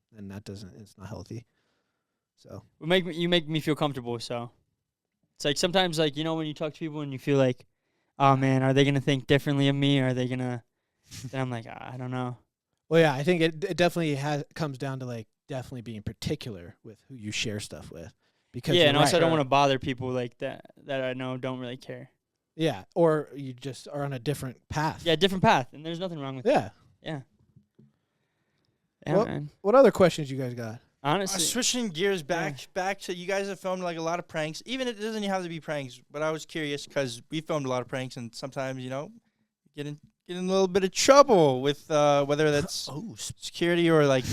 Speaker 3: it's not healthy. So
Speaker 4: You make me feel comfortable, so it's like sometimes like when you talk to people and you feel like, oh man, are they gonna think differently of me, or are they gonna then I'm like, I don't know.
Speaker 3: well, yeah, I think it definitely comes down to like definitely being particular with who you share stuff with, because
Speaker 4: Yeah,
Speaker 3: you're
Speaker 4: and also I
Speaker 3: right.
Speaker 4: don't want to bother people like that I know don't really care.
Speaker 3: Yeah, or you just are on a different path.
Speaker 4: Yeah, different path, and there's nothing wrong with that.
Speaker 3: Yeah.
Speaker 4: Yeah,
Speaker 3: Well,
Speaker 4: man.
Speaker 3: What other questions you guys got?
Speaker 4: Honestly,
Speaker 2: Switching gears back to you guys have filmed like a lot of pranks. Even it doesn't have to be pranks, but I was curious because we filmed a lot of pranks, and sometimes get in a little bit of trouble with whether that's security or like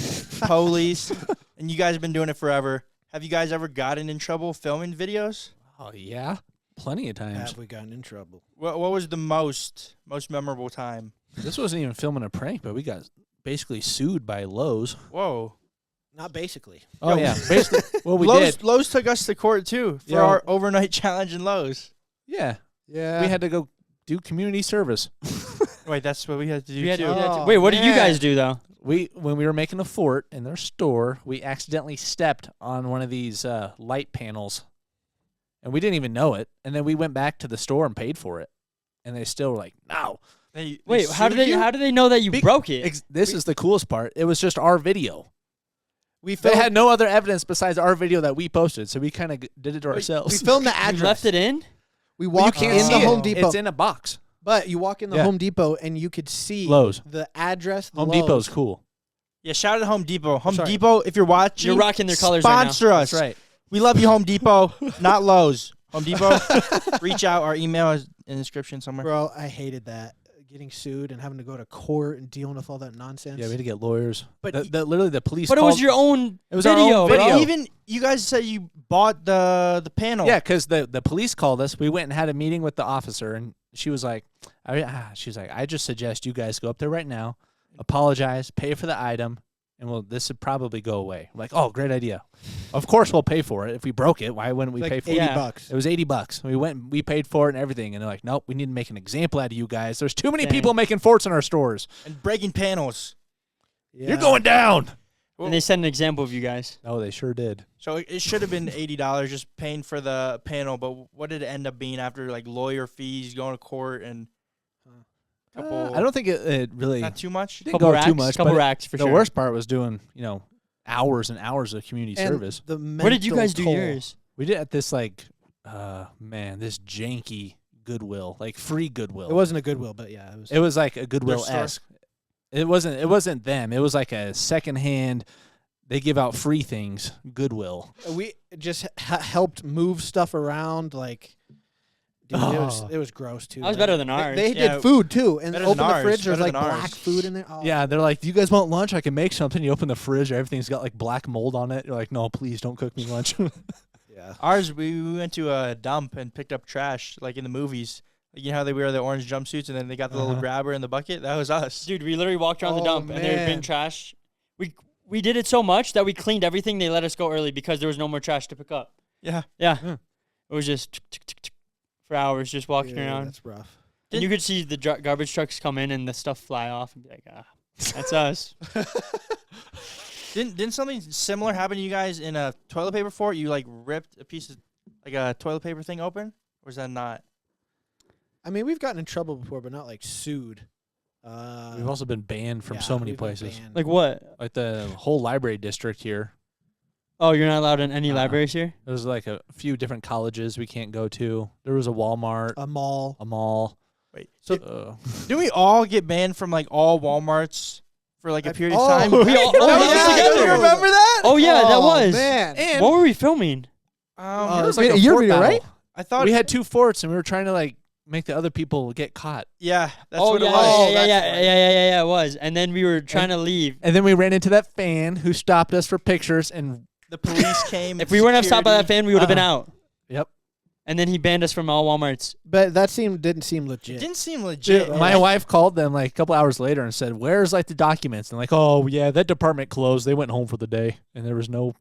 Speaker 2: police. And you guys have been doing it forever. Have you guys ever gotten in trouble filming videos?
Speaker 1: Oh yeah, plenty of times.
Speaker 3: Have we gotten in trouble?
Speaker 2: What was the most memorable time?
Speaker 1: This wasn't even filming a prank, but we got basically sued by Lowe's.
Speaker 2: Whoa.
Speaker 3: Not basically.
Speaker 1: Oh
Speaker 2: Yo.
Speaker 1: yeah, basically. Well, we did.
Speaker 2: Lowe's took us to court too for
Speaker 1: Yo.
Speaker 2: our overnight challenge in Lowe's.
Speaker 1: Yeah,
Speaker 3: Yeah.
Speaker 1: we had to go do community service.
Speaker 2: Wait, that's what we had to do
Speaker 4: we had
Speaker 2: too.
Speaker 4: to,
Speaker 3: Oh,
Speaker 4: wait, what did you
Speaker 3: man.
Speaker 4: guys do though?
Speaker 1: when we were making a fort in their store, we accidentally stepped on one of these light panels, and we didn't even know it. And then we went back to the store and paid for it, and they still were like, "No."
Speaker 4: Wait, how do they know that you broke it?
Speaker 1: This is the coolest part. It was just our video.
Speaker 3: We
Speaker 1: They
Speaker 3: filmed,
Speaker 1: had no other evidence besides our video that we posted, so we kind of did it to ourselves.
Speaker 3: we filmed the
Speaker 4: You
Speaker 3: address.
Speaker 4: left it in?
Speaker 3: We
Speaker 1: Well, you
Speaker 3: walked
Speaker 1: can't
Speaker 3: in
Speaker 1: see
Speaker 3: the
Speaker 1: it.
Speaker 3: Home Depot.
Speaker 1: It's in a box.
Speaker 3: But you walk in the
Speaker 1: Yeah.
Speaker 3: Home Depot and you could see
Speaker 1: Lowe's.
Speaker 3: the address.
Speaker 1: Home
Speaker 3: Lowe's.
Speaker 1: Depot's cool.
Speaker 2: Yeah, shout out to Home Depot. Home
Speaker 3: Sorry.
Speaker 2: Depot, if you're watching,
Speaker 4: You're rocking their colors right now.
Speaker 2: sponsor us.
Speaker 1: That's right.
Speaker 2: We love you, Home Depot, not Lowe's. Home Depot, reach out. Our email is in the description somewhere.
Speaker 3: Bro, I hated that. Getting sued and having to go to court and dealing with all that nonsense.
Speaker 1: Yeah, we had to get lawyers.
Speaker 2: But
Speaker 1: Literally the police.
Speaker 4: But it was
Speaker 1: called-
Speaker 4: your own
Speaker 1: It was our
Speaker 4: video,
Speaker 1: own
Speaker 4: bro.
Speaker 1: video.
Speaker 2: Even you guys said you bought the panel.
Speaker 1: Yeah, because the police called us. We went and had a meeting with the officer, and she was like, I just suggest you guys go up there right now, apologize, pay for the item, and this would probably go away. I'm like, oh, great idea. Of course we'll pay for it. If we broke it, why wouldn't we
Speaker 3: Like
Speaker 1: pay for
Speaker 3: $80.
Speaker 1: it?
Speaker 4: Yeah.
Speaker 1: It was $80. We went and we paid for it and everything, and they're like, nope, we need to make an example out of you guys. There's too many
Speaker 4: Dang.
Speaker 1: people making forts in our stores.
Speaker 2: And breaking panels.
Speaker 3: Yeah.
Speaker 1: You're going down.
Speaker 4: And they set an example of you guys.
Speaker 1: Oh, they sure did.
Speaker 2: So it should have been $80 just paying for the panel, but what did it end up being after like lawyer fees, going to court, and couple?
Speaker 1: I don't think it really
Speaker 2: Not too much.
Speaker 1: didn't
Speaker 4: Couple
Speaker 1: go
Speaker 4: racks,
Speaker 1: too much.
Speaker 4: couple
Speaker 1: but
Speaker 4: racks for
Speaker 1: the
Speaker 4: sure.
Speaker 1: worst part was doing, hours and hours of community
Speaker 3: And
Speaker 1: service.
Speaker 3: the
Speaker 4: Where did you
Speaker 3: mental
Speaker 4: guys do
Speaker 3: toll.
Speaker 4: yours?
Speaker 1: We did at this this janky Goodwill, like free Goodwill.
Speaker 3: It wasn't a Goodwill, but yeah, it was.
Speaker 1: It was like a Goodwill-esque. It wasn't them. It was like a secondhand. They give out free things. Goodwill.
Speaker 3: We just helped move stuff around. Like, dude, it was gross too.
Speaker 4: That was
Speaker 3: man.
Speaker 4: better than ours.
Speaker 3: They
Speaker 2: Yeah,
Speaker 3: did food too, and
Speaker 2: better
Speaker 3: open
Speaker 2: than
Speaker 3: the
Speaker 2: ours,
Speaker 3: fridge. There's
Speaker 2: better
Speaker 3: like
Speaker 2: than ours.
Speaker 3: black food in there. Oh.
Speaker 1: Yeah, they're like, "Do you guys want lunch? I can make something." You open the fridge, everything's got like black mold on it. You're like, "No, please don't cook me lunch."
Speaker 3: Yeah.
Speaker 2: Ours, we went to a dump and picked up trash like in the movies. Like, you know how they wear the orange jumpsuits and then they got the little grabber in the bucket? That was us.
Speaker 4: Dude, we literally walked around the
Speaker 3: Oh,
Speaker 4: dump and they were bring
Speaker 3: man.
Speaker 4: trash. We did it so much that we cleaned everything. They let us go early because there was no more trash to pick up.
Speaker 2: Yeah.
Speaker 4: Yeah.
Speaker 1: Yeah.
Speaker 4: It was just for hours just walking
Speaker 3: Yeah,
Speaker 4: around.
Speaker 3: That's rough.
Speaker 4: And you could see the garbage trucks come in and the stuff fly off and be like, that's us.
Speaker 2: Didn't something similar happen to you guys in a toilet paper fort? You like ripped a piece of like a toilet paper thing open? Or is that not?
Speaker 3: I mean, we've gotten in trouble before, but not like sued.
Speaker 1: We've also been banned from
Speaker 3: yeah,
Speaker 1: so many
Speaker 3: we've been
Speaker 1: places.
Speaker 3: banned.
Speaker 4: Like what?
Speaker 1: Like the whole library district here.
Speaker 4: Oh, you're not allowed in any
Speaker 1: Uh-uh.
Speaker 4: libraries here?
Speaker 1: There's like a few different colleges we can't go to. There was a Walmart,
Speaker 3: a mall.
Speaker 1: a mall.
Speaker 2: Wait.
Speaker 3: So-
Speaker 2: Didn't we all get banned from like all Walmarts for like a period of time?
Speaker 4: We all-
Speaker 3: That
Speaker 4: oh,
Speaker 3: was
Speaker 4: yeah,
Speaker 3: us
Speaker 4: together.
Speaker 3: together.
Speaker 2: You remember that?
Speaker 4: Oh, yeah, that was.
Speaker 3: Man.
Speaker 2: And
Speaker 4: What were we filming?
Speaker 3: it was
Speaker 1: like
Speaker 3: a year
Speaker 1: fort
Speaker 3: video,
Speaker 1: battle.
Speaker 3: right?
Speaker 2: I thought
Speaker 1: We had two forts and we were trying to like make the other people get caught.
Speaker 2: yeah, that's
Speaker 4: Oh,
Speaker 2: what
Speaker 4: yeah,
Speaker 2: it was.
Speaker 4: yeah, it was. And then we were trying to leave.
Speaker 1: And then we ran into that fan who stopped us for pictures and
Speaker 2: The police came.
Speaker 4: If we wouldn't have stopped by that
Speaker 2: security.
Speaker 4: fan, we would have been out.
Speaker 1: yep.
Speaker 4: And then he banned us from all Walmarts.
Speaker 3: But that didn't seem
Speaker 2: It
Speaker 3: legit.
Speaker 2: didn't seem legit.
Speaker 1: My wife called them like a couple hours later and said, "Where's like the documents?" And like, "Oh yeah, that department closed. They went home for the day, and there was no,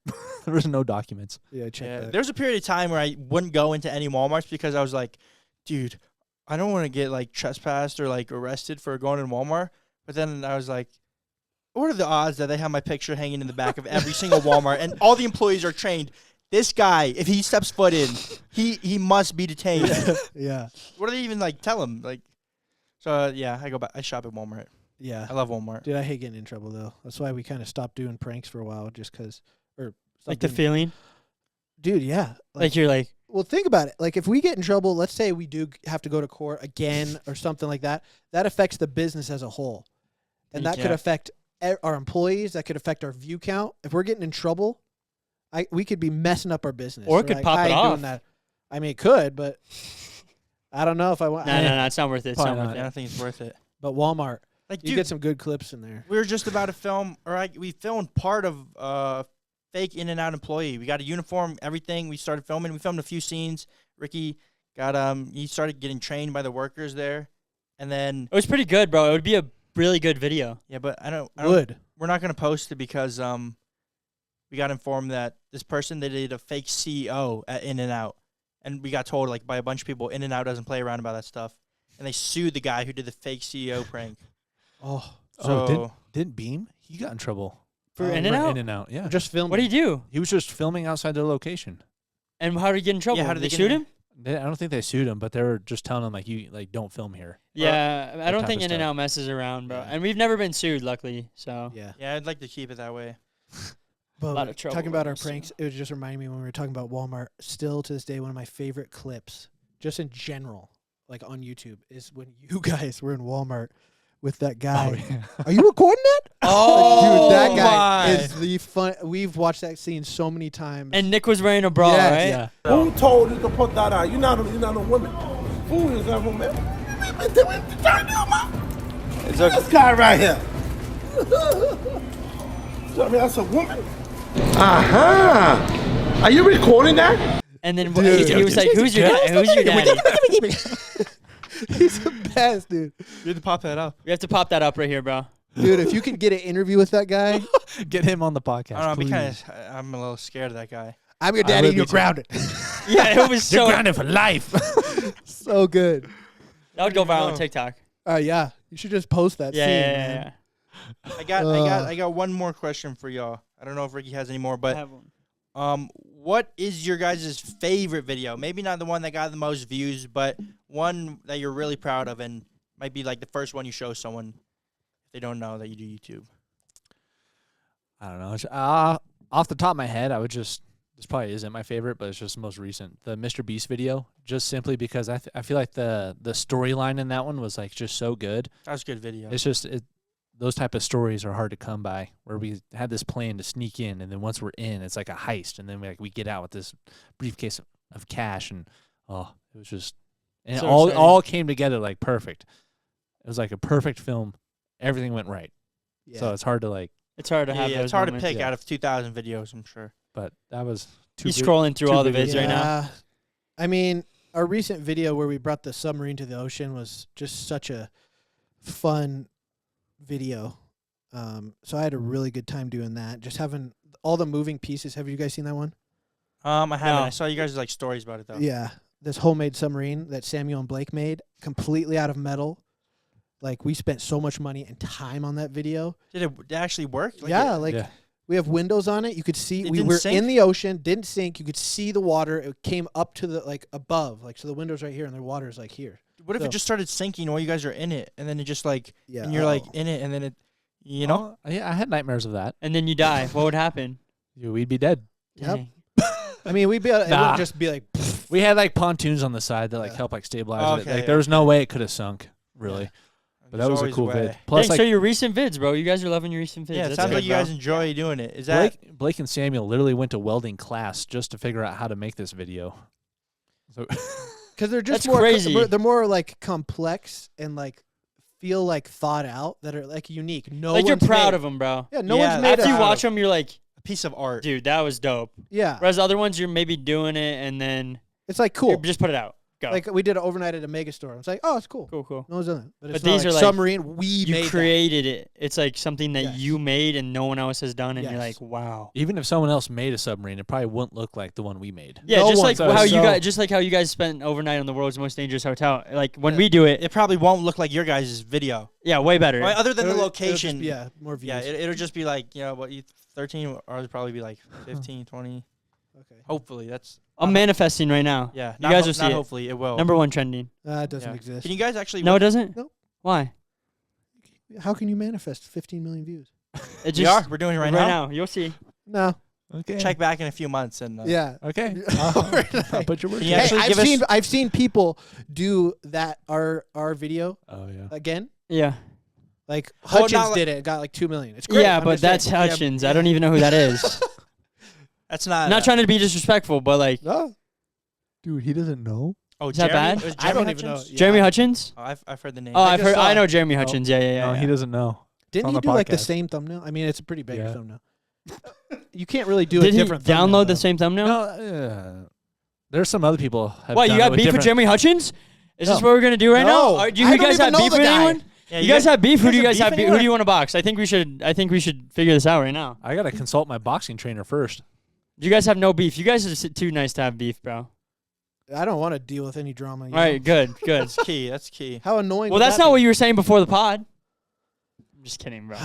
Speaker 1: there was no documents."
Speaker 3: Yeah, check
Speaker 2: Yeah,
Speaker 3: that.
Speaker 2: there was a period of time where I wouldn't go into any Walmarts because I was like, dude, I don't want to get like trespassed or like arrested for going in Walmart. But then I was like, what are the odds that they have my picture hanging in the back of every single Walmart and all the employees are trained? This guy, if he steps foot in, he must be detained.
Speaker 3: Yeah.
Speaker 2: What do they even like tell him? Like, so yeah, I go back. I shop at Walmart.
Speaker 3: Yeah.
Speaker 2: I love Walmart.
Speaker 3: Dude, I hate getting in trouble though. That's why we kind of stopped doing pranks for a while, just because.
Speaker 4: Like the feeling.
Speaker 3: Dude, yeah.
Speaker 4: Like you're like,
Speaker 3: Well, think about it. Like, if we get in trouble, let's say we do have to go to court again or something like that, that affects the business as a whole. And that could
Speaker 2: Yeah.
Speaker 3: affect our employees. That could affect our view count. If we're getting in trouble, we could be messing up our business.
Speaker 4: Or it
Speaker 3: We're
Speaker 4: could
Speaker 3: like,
Speaker 4: pop
Speaker 3: I
Speaker 4: it
Speaker 3: ain't doing
Speaker 4: off.
Speaker 3: that. I mean, it could, but I don't know if I want.
Speaker 4: no, it's not worth it. It's
Speaker 1: Probably
Speaker 4: not worth
Speaker 1: not.
Speaker 2: I
Speaker 4: it.
Speaker 2: don't think it's worth it.
Speaker 3: But Walmart,
Speaker 2: Like,
Speaker 3: you
Speaker 2: dude,
Speaker 3: get some good clips in there.
Speaker 2: we were just about to film, we filmed part of fake In-N-Out employee. We got a uniform, everything. We started filming. We filmed a few scenes. Ricky got he started getting trained by the workers there, and then
Speaker 4: It was pretty good, bro. It would be a really good video.
Speaker 2: yeah, but I don't.
Speaker 3: Would.
Speaker 2: We're not gonna post it because we got informed that this person they did a fake CEO at In-N-Out, and we got told like by a bunch of people In-N-Out doesn't play around about that stuff, and they sued the guy who did the fake CEO prank.
Speaker 3: Oh,
Speaker 2: So
Speaker 1: Didn't Beam? He got in trouble
Speaker 4: For In-N-Out?
Speaker 1: In-N-Out, yeah.
Speaker 3: Just filming.
Speaker 4: What did he do?
Speaker 1: He was just filming outside their location.
Speaker 4: And how did he get in trouble?
Speaker 2: how did
Speaker 4: they
Speaker 2: they get
Speaker 4: shoot
Speaker 2: in?
Speaker 4: him?
Speaker 1: I don't think they sued him, but they were just telling him like you don't film here.
Speaker 4: Yeah, I don't
Speaker 1: type
Speaker 4: think
Speaker 1: of stuff.
Speaker 4: In-N-Out messes around, bro.
Speaker 3: Yeah.
Speaker 4: And we've never been sued, luckily. So
Speaker 3: Yeah.
Speaker 2: Yeah, I'd like to keep it that way.
Speaker 3: But
Speaker 4: lot of trouble
Speaker 3: talking about
Speaker 4: with
Speaker 3: our
Speaker 4: this.
Speaker 3: pranks, it was just reminding me when we were talking about Walmart. Still to this day, one of my favorite clips, just in general, like on YouTube, is when you guys were in Walmart with that guy. Are you recording that?
Speaker 2: Oh,
Speaker 3: dude, that guy
Speaker 2: my.
Speaker 3: is the fun. We've watched that scene so many times.
Speaker 4: And Nick was wearing a bra,
Speaker 3: Yes.
Speaker 4: right?
Speaker 1: Yeah.
Speaker 5: Who told you to put that out? You're not a woman. Who is that woman?
Speaker 2: It's okay.
Speaker 5: This guy right here. Tell me that's a woman? Uh-huh. Are you recording that?
Speaker 4: And then
Speaker 3: Dude.
Speaker 4: he was like, "Who's your who's your daddy?"
Speaker 3: He's the best, dude.
Speaker 2: You had to pop that up.
Speaker 4: We have to pop that up right here, bro.
Speaker 3: Dude, if you could get an interview with that guy,
Speaker 1: Get him on the podcast.
Speaker 2: I don't know.
Speaker 1: please.
Speaker 2: I'm a little scared of that guy.
Speaker 3: I'm your
Speaker 1: I
Speaker 3: daddy
Speaker 1: would
Speaker 3: and you're
Speaker 1: be too.
Speaker 3: grounded.
Speaker 4: Yeah, it was
Speaker 1: You're
Speaker 4: so.
Speaker 1: grounded for life.
Speaker 3: So good.
Speaker 4: That would go viral on
Speaker 2: know.
Speaker 4: TikTok.
Speaker 3: Yeah, you should just post that
Speaker 4: Yeah,
Speaker 3: scene,
Speaker 4: yeah,
Speaker 3: man.
Speaker 4: yeah.
Speaker 2: I got one more question for y'all. I don't know if Ricky has any more,
Speaker 4: I
Speaker 2: but
Speaker 4: have one.
Speaker 2: what is your guys' favorite video? Maybe not the one that got the most views, but one that you're really proud of and might be like the first one you show someone if they don't know that you do YouTube.
Speaker 1: I don't know. Off the top of my head, I would just. This probably isn't my favorite, but it's just the most recent. The Mr. Beast video, just simply because I feel like the storyline in that one was like just so good.
Speaker 2: That was a good video.
Speaker 1: It's just those type of stories are hard to come by. Where we had this plan to sneak in, and then once we're in, it's like a heist, and then we get out with this briefcase of cash, and it was just and
Speaker 2: So
Speaker 1: it all
Speaker 2: exciting.
Speaker 1: all came together like perfect. It was like a perfect film. Everything went right.
Speaker 3: Yeah.
Speaker 1: So it's hard to like,
Speaker 4: It's hard to have.
Speaker 2: Yeah,
Speaker 4: those
Speaker 2: it's hard
Speaker 4: moments.
Speaker 2: to pick
Speaker 1: yeah.
Speaker 2: out of 2,000 videos, I'm sure.
Speaker 1: but that was too.
Speaker 4: He's
Speaker 1: big.
Speaker 4: scrolling through
Speaker 1: too
Speaker 4: all the
Speaker 1: big
Speaker 4: vids
Speaker 1: of a
Speaker 4: right now.
Speaker 3: Yeah. I mean, our recent video where we brought the submarine to the ocean was just such a fun video. So I had a really good time doing that. Just having all the moving pieces. Have you guys seen that one?
Speaker 2: I haven't.
Speaker 4: No.
Speaker 2: I saw you guys like stories about it though.
Speaker 3: Yeah. This homemade submarine that Samuel and Blake made, completely out of metal. Like, we spent so much money and time on that video.
Speaker 2: Did it actually work?
Speaker 3: Yeah,
Speaker 2: it-
Speaker 3: like
Speaker 1: Yeah.
Speaker 3: we have windows on it. You could see
Speaker 2: It
Speaker 3: we
Speaker 2: didn't
Speaker 3: were
Speaker 2: sink?
Speaker 3: in the ocean, didn't sink. You could see the water. It came up to the like above, like so the window's right here and the water's like here.
Speaker 2: What if
Speaker 3: So-
Speaker 2: it just started sinking while you guys are in it, and then it just like,
Speaker 3: Yeah,
Speaker 2: and you're like in it, and then it, you know?
Speaker 1: Yeah, I had nightmares of that.
Speaker 4: And then you die. What would happen?
Speaker 1: We'd be dead.
Speaker 3: Yep.
Speaker 4: Dang.
Speaker 3: I mean, we'd be able, it
Speaker 1: Nah.
Speaker 3: wouldn't just be like
Speaker 1: We had like pontoons on the side that like
Speaker 3: Yeah.
Speaker 1: help like stabilize it.
Speaker 2: Okay,
Speaker 1: Like there was no way it could have sunk, really.
Speaker 3: Yeah.
Speaker 1: But that
Speaker 2: There's
Speaker 1: was a
Speaker 2: always
Speaker 1: cool
Speaker 2: way.
Speaker 1: vid. Plus,
Speaker 4: Dang,
Speaker 1: like
Speaker 4: so your recent vids, bro. You guys are loving your recent vids.
Speaker 2: Yeah, it
Speaker 4: That's
Speaker 2: sounds
Speaker 4: good,
Speaker 2: like you
Speaker 4: bro.
Speaker 2: guys enjoy doing it. Is that?
Speaker 1: Blake and Samuel literally went to welding class just to figure out how to make this video. So
Speaker 3: because they're just
Speaker 4: That's
Speaker 3: more
Speaker 4: crazy.
Speaker 3: they're more like complex and like feel like thought out that are like unique. No,
Speaker 4: Like you're
Speaker 3: one's
Speaker 4: proud
Speaker 3: made.
Speaker 4: of them, bro.
Speaker 3: Yeah, no
Speaker 2: Yeah,
Speaker 3: one's made.
Speaker 4: After you
Speaker 3: a-
Speaker 4: watch them, you're like,
Speaker 2: A piece of art.
Speaker 4: dude, that was dope.
Speaker 3: Yeah,
Speaker 4: Whereas other ones, you're maybe doing it and then
Speaker 3: it's like
Speaker 4: you
Speaker 3: cool.
Speaker 4: just put it out. Go.
Speaker 3: Like we did it overnight at a mega store. It's like, oh, it's cool.
Speaker 4: cool.
Speaker 3: No one's done it. But it's
Speaker 4: But
Speaker 3: not
Speaker 4: these
Speaker 3: like
Speaker 4: are like-
Speaker 3: submarine. We
Speaker 4: You
Speaker 3: made that.
Speaker 4: created it. It's like something that
Speaker 3: Yes.
Speaker 4: you made and no one else has done, and you're
Speaker 3: Yes.
Speaker 4: like, wow.
Speaker 1: even if someone else made a submarine, it probably wouldn't look like the one we made.
Speaker 4: Yeah,
Speaker 3: No
Speaker 4: just
Speaker 3: one
Speaker 4: like
Speaker 1: does.
Speaker 4: how you
Speaker 1: So-
Speaker 4: guys, spent overnight on the world's most dangerous hotel. Like when
Speaker 3: Yeah.
Speaker 4: we do it,
Speaker 2: It probably won't look like your guys' video.
Speaker 4: yeah, way better.
Speaker 2: Right? Other than the
Speaker 3: It'll just
Speaker 2: location.
Speaker 3: be- yeah, more views.
Speaker 2: Yeah, it'll just be like, you know, what, 13, or it'll probably be like 15, 20.
Speaker 3: okay.
Speaker 2: Hopefully, that's.
Speaker 4: I'm manifesting right now.
Speaker 2: Yeah,
Speaker 4: You guys will see
Speaker 2: not
Speaker 4: it.
Speaker 2: hopefully, it will.
Speaker 4: Number one trending.
Speaker 3: It doesn't
Speaker 2: Yeah.
Speaker 3: exist.
Speaker 2: Can you guys actually?
Speaker 4: No, it doesn't.
Speaker 3: Nope.
Speaker 4: Why?
Speaker 3: How can you manifest 15 million views?
Speaker 4: It
Speaker 2: We are. We're doing it right now.
Speaker 4: You'll see.
Speaker 3: No.
Speaker 1: Okay.
Speaker 2: Check back in a few months and.
Speaker 3: Yeah.
Speaker 1: Okay.
Speaker 3: Overnight.
Speaker 1: I'll put your word.
Speaker 2: Can you
Speaker 1: in.
Speaker 2: actually
Speaker 3: Hey,
Speaker 2: give us-
Speaker 3: I've seen people do that our video
Speaker 1: Oh yeah.
Speaker 3: again.
Speaker 4: Yeah.
Speaker 3: Like
Speaker 2: Oh, not
Speaker 3: Hutchins
Speaker 2: like-
Speaker 3: did it, got like 2 million. It's great.
Speaker 4: Yeah,
Speaker 3: I'm
Speaker 4: but
Speaker 3: just
Speaker 4: that's
Speaker 3: saying.
Speaker 4: Hutchins. I don't even know who that is.
Speaker 2: That's not.
Speaker 4: I'm not trying to be disrespectful, but like
Speaker 3: No,
Speaker 1: Dude, he doesn't know.
Speaker 2: Oh,
Speaker 4: Is that
Speaker 2: Jeremy?
Speaker 4: bad?
Speaker 2: Was
Speaker 3: I don't
Speaker 2: Jeremy
Speaker 3: even know.
Speaker 2: Hutchins?
Speaker 3: Yeah.
Speaker 4: Jeremy Hutchins.
Speaker 2: Oh, I've heard the name.
Speaker 4: Oh,
Speaker 3: I
Speaker 4: I've
Speaker 3: just
Speaker 4: heard. I
Speaker 3: saw-
Speaker 4: know Jeremy Hutchins. Yeah.
Speaker 1: No, he doesn't know.
Speaker 3: Didn't
Speaker 1: on
Speaker 3: he
Speaker 1: the
Speaker 3: do like the
Speaker 1: podcast.
Speaker 3: same thumbnail? I mean, it's a pretty big
Speaker 1: Yeah.
Speaker 3: thumbnail. You can't really do a
Speaker 4: Did he
Speaker 3: different thumbnail,
Speaker 4: download the
Speaker 3: though.
Speaker 4: same thumbnail?
Speaker 1: No, there's some other people. Have
Speaker 4: What, you
Speaker 1: done
Speaker 4: got
Speaker 1: it with
Speaker 4: beef with
Speaker 1: different-
Speaker 4: Jeremy Hutchins? Is this
Speaker 3: No.
Speaker 4: what we're gonna do right
Speaker 3: No.
Speaker 4: now? Do
Speaker 3: I
Speaker 4: you
Speaker 3: don't
Speaker 4: guys
Speaker 3: even
Speaker 4: have
Speaker 3: know
Speaker 4: beef
Speaker 3: the
Speaker 4: with
Speaker 3: guy.
Speaker 4: anyone?
Speaker 2: Yeah,
Speaker 4: You guys have beef? Who do you guys have beef? Who do you
Speaker 2: want
Speaker 4: want to box? I think we should figure this out right now.
Speaker 1: I gotta consult my boxing trainer first.
Speaker 4: You guys have no beef. You guys are too nice to have beef, bro.
Speaker 3: I don't want to deal with any drama.
Speaker 4: All right, good.
Speaker 2: That's key. That's key.
Speaker 3: How annoying.
Speaker 4: Well,
Speaker 3: would
Speaker 4: that's
Speaker 3: that
Speaker 4: not
Speaker 3: be?
Speaker 4: what you were saying before the pod. Just kidding, bro.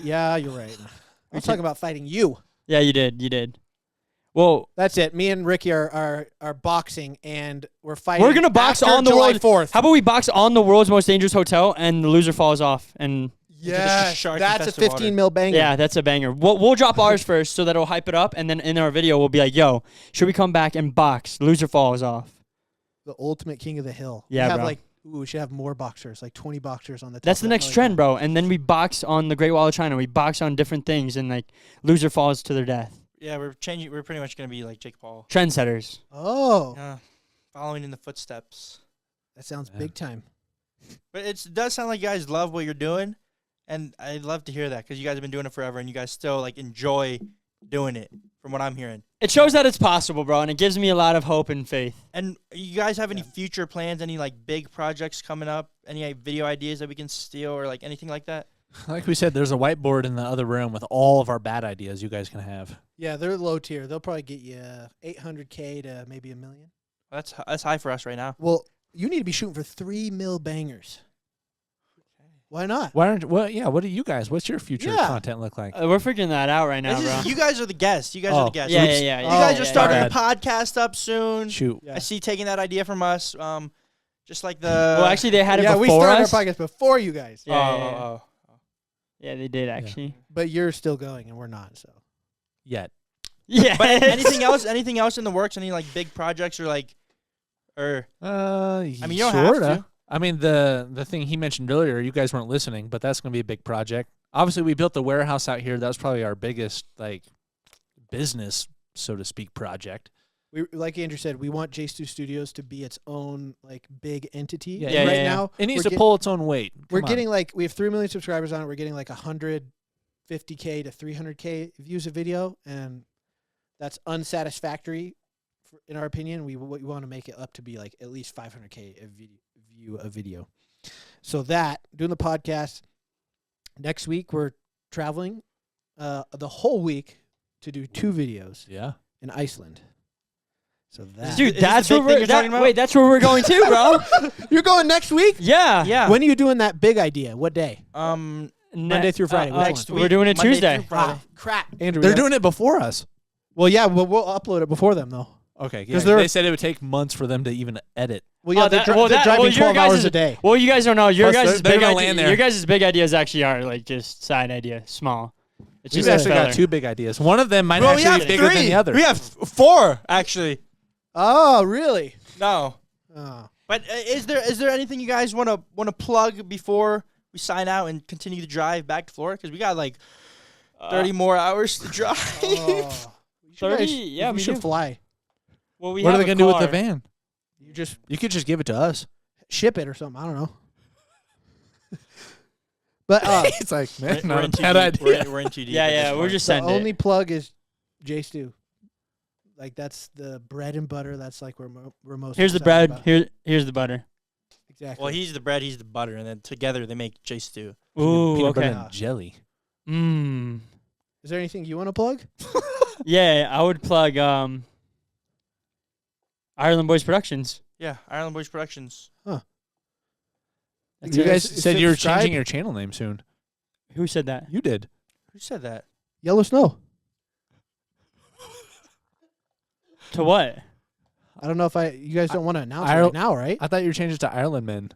Speaker 3: Yeah, you're right. I was talking about fighting you.
Speaker 4: Yeah, you did. Well,
Speaker 3: That's it. Me and Ricky are boxing, and we're fighting.
Speaker 4: we're gonna box
Speaker 3: after
Speaker 4: on the
Speaker 3: July
Speaker 4: world.
Speaker 3: 4th.
Speaker 4: How about we box on the world's most dangerous hotel, and the loser falls off? And
Speaker 3: Yes,
Speaker 2: shark
Speaker 3: that's a
Speaker 2: infested
Speaker 3: 15
Speaker 2: water.
Speaker 3: mil banger.
Speaker 4: yeah, that's a banger. We'll drop ours first, so that it'll hype it up, and then in our video we'll be like, "Yo, should we come back and box? Loser falls off."
Speaker 3: The ultimate king of the hill.
Speaker 4: Yeah,
Speaker 3: we have
Speaker 4: bro.
Speaker 3: we should have more boxers, like 20 boxers on the top.
Speaker 4: That's the
Speaker 3: of that
Speaker 4: next
Speaker 3: hill.
Speaker 4: trend, bro. And then we box on the Great Wall of China. We box on different things, and like loser falls to their death.
Speaker 2: Yeah, we're changing. We're pretty much gonna be like Jake Paul.
Speaker 4: Trendsetters.
Speaker 3: Oh,
Speaker 2: Following in the footsteps.
Speaker 3: that sounds big time.
Speaker 2: But it does sound like you guys love what you're doing, and I'd love to hear that because you guys have been doing it forever, and you guys still like enjoy doing it. From what I'm hearing.
Speaker 4: It shows that it's possible, bro, and it gives me a lot of hope and faith.
Speaker 2: And you guys have any future plans? Any like big projects coming up? Any like, video ideas that we can steal or like anything like that?
Speaker 1: Like we said, there's a whiteboard in the other room with all of our bad ideas you guys can have.
Speaker 3: Yeah, they're low tier. They'll probably get you 800K to maybe $1 million.
Speaker 2: That's high for us right now.
Speaker 3: Well, you need to be shooting for 3 mil bangers. Why not?
Speaker 1: Why aren't? Well, yeah. What do you guys? What's your future
Speaker 3: Yeah.
Speaker 1: content look like?
Speaker 4: We're figuring that out right now,
Speaker 2: This
Speaker 4: bro.
Speaker 2: is, you guys are the guests. You guys are the guests.
Speaker 4: Yeah,
Speaker 1: Oops.
Speaker 4: yeah.
Speaker 2: You guys
Speaker 3: Oh,
Speaker 2: are starting
Speaker 1: my
Speaker 2: a podcast up soon.
Speaker 1: Shoot.
Speaker 3: Yeah.
Speaker 2: I see taking that idea from us. Just like the.
Speaker 4: Well, actually, they had it
Speaker 3: Yeah, we
Speaker 4: before
Speaker 3: started
Speaker 4: us.
Speaker 3: our podcast before you guys.
Speaker 4: Yeah, yeah, they did actually.
Speaker 3: But you're still going, and we're not, so.
Speaker 1: Yet.
Speaker 4: Yeah.
Speaker 2: But anything else? Anything else in the works? Any like big projects or like, or
Speaker 1: I
Speaker 2: mean, you don't have to.
Speaker 1: I mean, the thing he mentioned earlier, you guys weren't listening, but that's going to be a big project. Obviously, we built the warehouse out here. That was probably our biggest, like, business, so to speak, project.
Speaker 3: We, like Andrew said, we want JStu Studios to be its own, like, big entity.
Speaker 1: Yeah,
Speaker 3: And
Speaker 4: yeah,
Speaker 3: right
Speaker 4: yeah.
Speaker 3: now,
Speaker 1: It needs
Speaker 3: we're
Speaker 1: to pull its own weight.
Speaker 3: we're
Speaker 1: Come on.
Speaker 3: getting, like, we have 3 million subscribers on it. We're getting, like, 150K to 300K views a video, and that's unsatisfactory, in our opinion. We want to make it up to be, like, at least 500K view a video. So that, doing the podcast, next week we're traveling the whole week to do 2 videos
Speaker 1: Yeah.
Speaker 3: in Iceland. So that.
Speaker 4: Dude,
Speaker 2: Is
Speaker 4: that's
Speaker 2: this the
Speaker 4: where
Speaker 2: big thing
Speaker 4: we're.
Speaker 2: you're talking about?
Speaker 4: Wait, that's where we're going too, bro.
Speaker 3: You're going next week?
Speaker 4: Yeah.
Speaker 2: yeah.
Speaker 3: When are you doing that big idea? What day?
Speaker 2: Monday
Speaker 3: through Friday, which
Speaker 2: next
Speaker 3: one?
Speaker 2: week.
Speaker 4: We're doing it
Speaker 2: Monday
Speaker 4: Tuesday.
Speaker 2: through Friday.
Speaker 3: Crap. Andrew,
Speaker 1: They're doing it before us.
Speaker 3: Well, yeah, well, we'll upload it before them, though.
Speaker 1: Okay.
Speaker 3: 'Cause
Speaker 1: Yeah,
Speaker 3: they're-
Speaker 1: they said it would take months for them to even edit.
Speaker 3: Well, yeah,
Speaker 4: Oh,
Speaker 3: they're,
Speaker 4: that- well,
Speaker 3: they're
Speaker 4: that-
Speaker 3: driving
Speaker 4: well, your
Speaker 3: 12 hours
Speaker 4: guys'
Speaker 3: a day.
Speaker 4: Well, you guys don't know. Your
Speaker 1: Plus,
Speaker 4: guys'
Speaker 1: they're
Speaker 4: big
Speaker 1: gonna
Speaker 4: idea,
Speaker 1: land there.
Speaker 4: your guys' big ideas actually are like just side idea, small. It's
Speaker 1: We've
Speaker 4: just
Speaker 1: actually got 2 big ideas. One of them might
Speaker 2: Well, we
Speaker 1: actually
Speaker 2: have
Speaker 1: be bigger
Speaker 2: 3.
Speaker 1: than the other.
Speaker 2: We have 4 actually.
Speaker 3: Oh, really?
Speaker 2: No.
Speaker 3: Oh.
Speaker 2: But is there anything you guys want to plug before we sign out and continue to drive back to Florida? Because we got like 30 more hours to drive.
Speaker 3: Oh. You should
Speaker 4: 30?
Speaker 3: guys-
Speaker 4: Yeah,
Speaker 3: we
Speaker 4: we
Speaker 3: should
Speaker 4: do.
Speaker 3: fly.
Speaker 4: Well, we
Speaker 1: What are
Speaker 4: have
Speaker 1: they
Speaker 4: a
Speaker 1: going to do with
Speaker 4: car.
Speaker 1: the van? You could just give it to us.
Speaker 3: Ship it or something. I don't know. But
Speaker 1: It's like, man,
Speaker 2: We're
Speaker 1: not a
Speaker 2: in too
Speaker 1: bad
Speaker 2: deep.
Speaker 1: idea.
Speaker 2: We're in too deep.
Speaker 4: Yeah,
Speaker 2: at
Speaker 4: yeah,
Speaker 2: this
Speaker 4: we're
Speaker 2: point.
Speaker 4: just
Speaker 3: the
Speaker 4: send
Speaker 3: only
Speaker 4: it.
Speaker 3: plug is JStu. Like, that's the bread and butter. That's like we're most
Speaker 4: Here's the
Speaker 3: excited
Speaker 4: bread.
Speaker 3: about.
Speaker 4: Here's the butter.
Speaker 3: Exactly.
Speaker 2: Well, he's the bread, he's the butter, and then together they make JStu.
Speaker 4: Ooh,
Speaker 1: Peanut butter
Speaker 4: okay.
Speaker 1: and jelly.
Speaker 4: Mmm.
Speaker 3: Is there anything you want to plug?
Speaker 4: Yeah, I would plug Ireland Boys Productions.
Speaker 2: Yeah, Ireland Boys Productions.
Speaker 4: That's
Speaker 1: You
Speaker 4: it.
Speaker 1: guys said you were
Speaker 3: subscribe?
Speaker 1: changing your channel name soon.
Speaker 4: Who said that?
Speaker 1: You did.
Speaker 2: Who said that?
Speaker 3: Yellow Snow.
Speaker 4: To what?
Speaker 3: I don't know if you guys don't want to announce it
Speaker 1: Ireland-
Speaker 3: right now, right?
Speaker 1: I thought you were changing it to Ireland Men.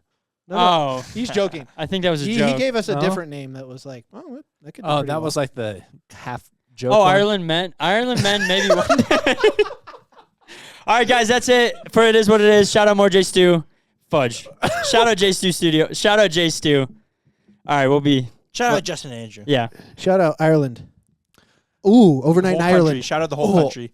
Speaker 3: No, no.
Speaker 4: Oh,
Speaker 3: He's joking.
Speaker 4: I think that was a
Speaker 3: He
Speaker 4: joke.
Speaker 3: gave us a
Speaker 1: No?
Speaker 3: different name that was like, oh, that could do
Speaker 1: Oh,
Speaker 3: pretty
Speaker 1: that
Speaker 3: well.
Speaker 1: was like the half joke.
Speaker 4: Oh,
Speaker 1: one.
Speaker 4: Ireland Men. Ireland Men, maybe one day. All right, guys, that's it for It Is What It Is. Shout out more JStu. Fudge. Shout out JStu Studio. Shout out JStu. All right, we'll be.
Speaker 2: Shout out Justin and Andrew.
Speaker 4: Yeah.
Speaker 3: Shout out Ireland. Ooh,
Speaker 2: The
Speaker 3: overnight
Speaker 2: whole
Speaker 3: in Ireland.
Speaker 2: country. Shout out the whole
Speaker 3: Oh.
Speaker 2: country.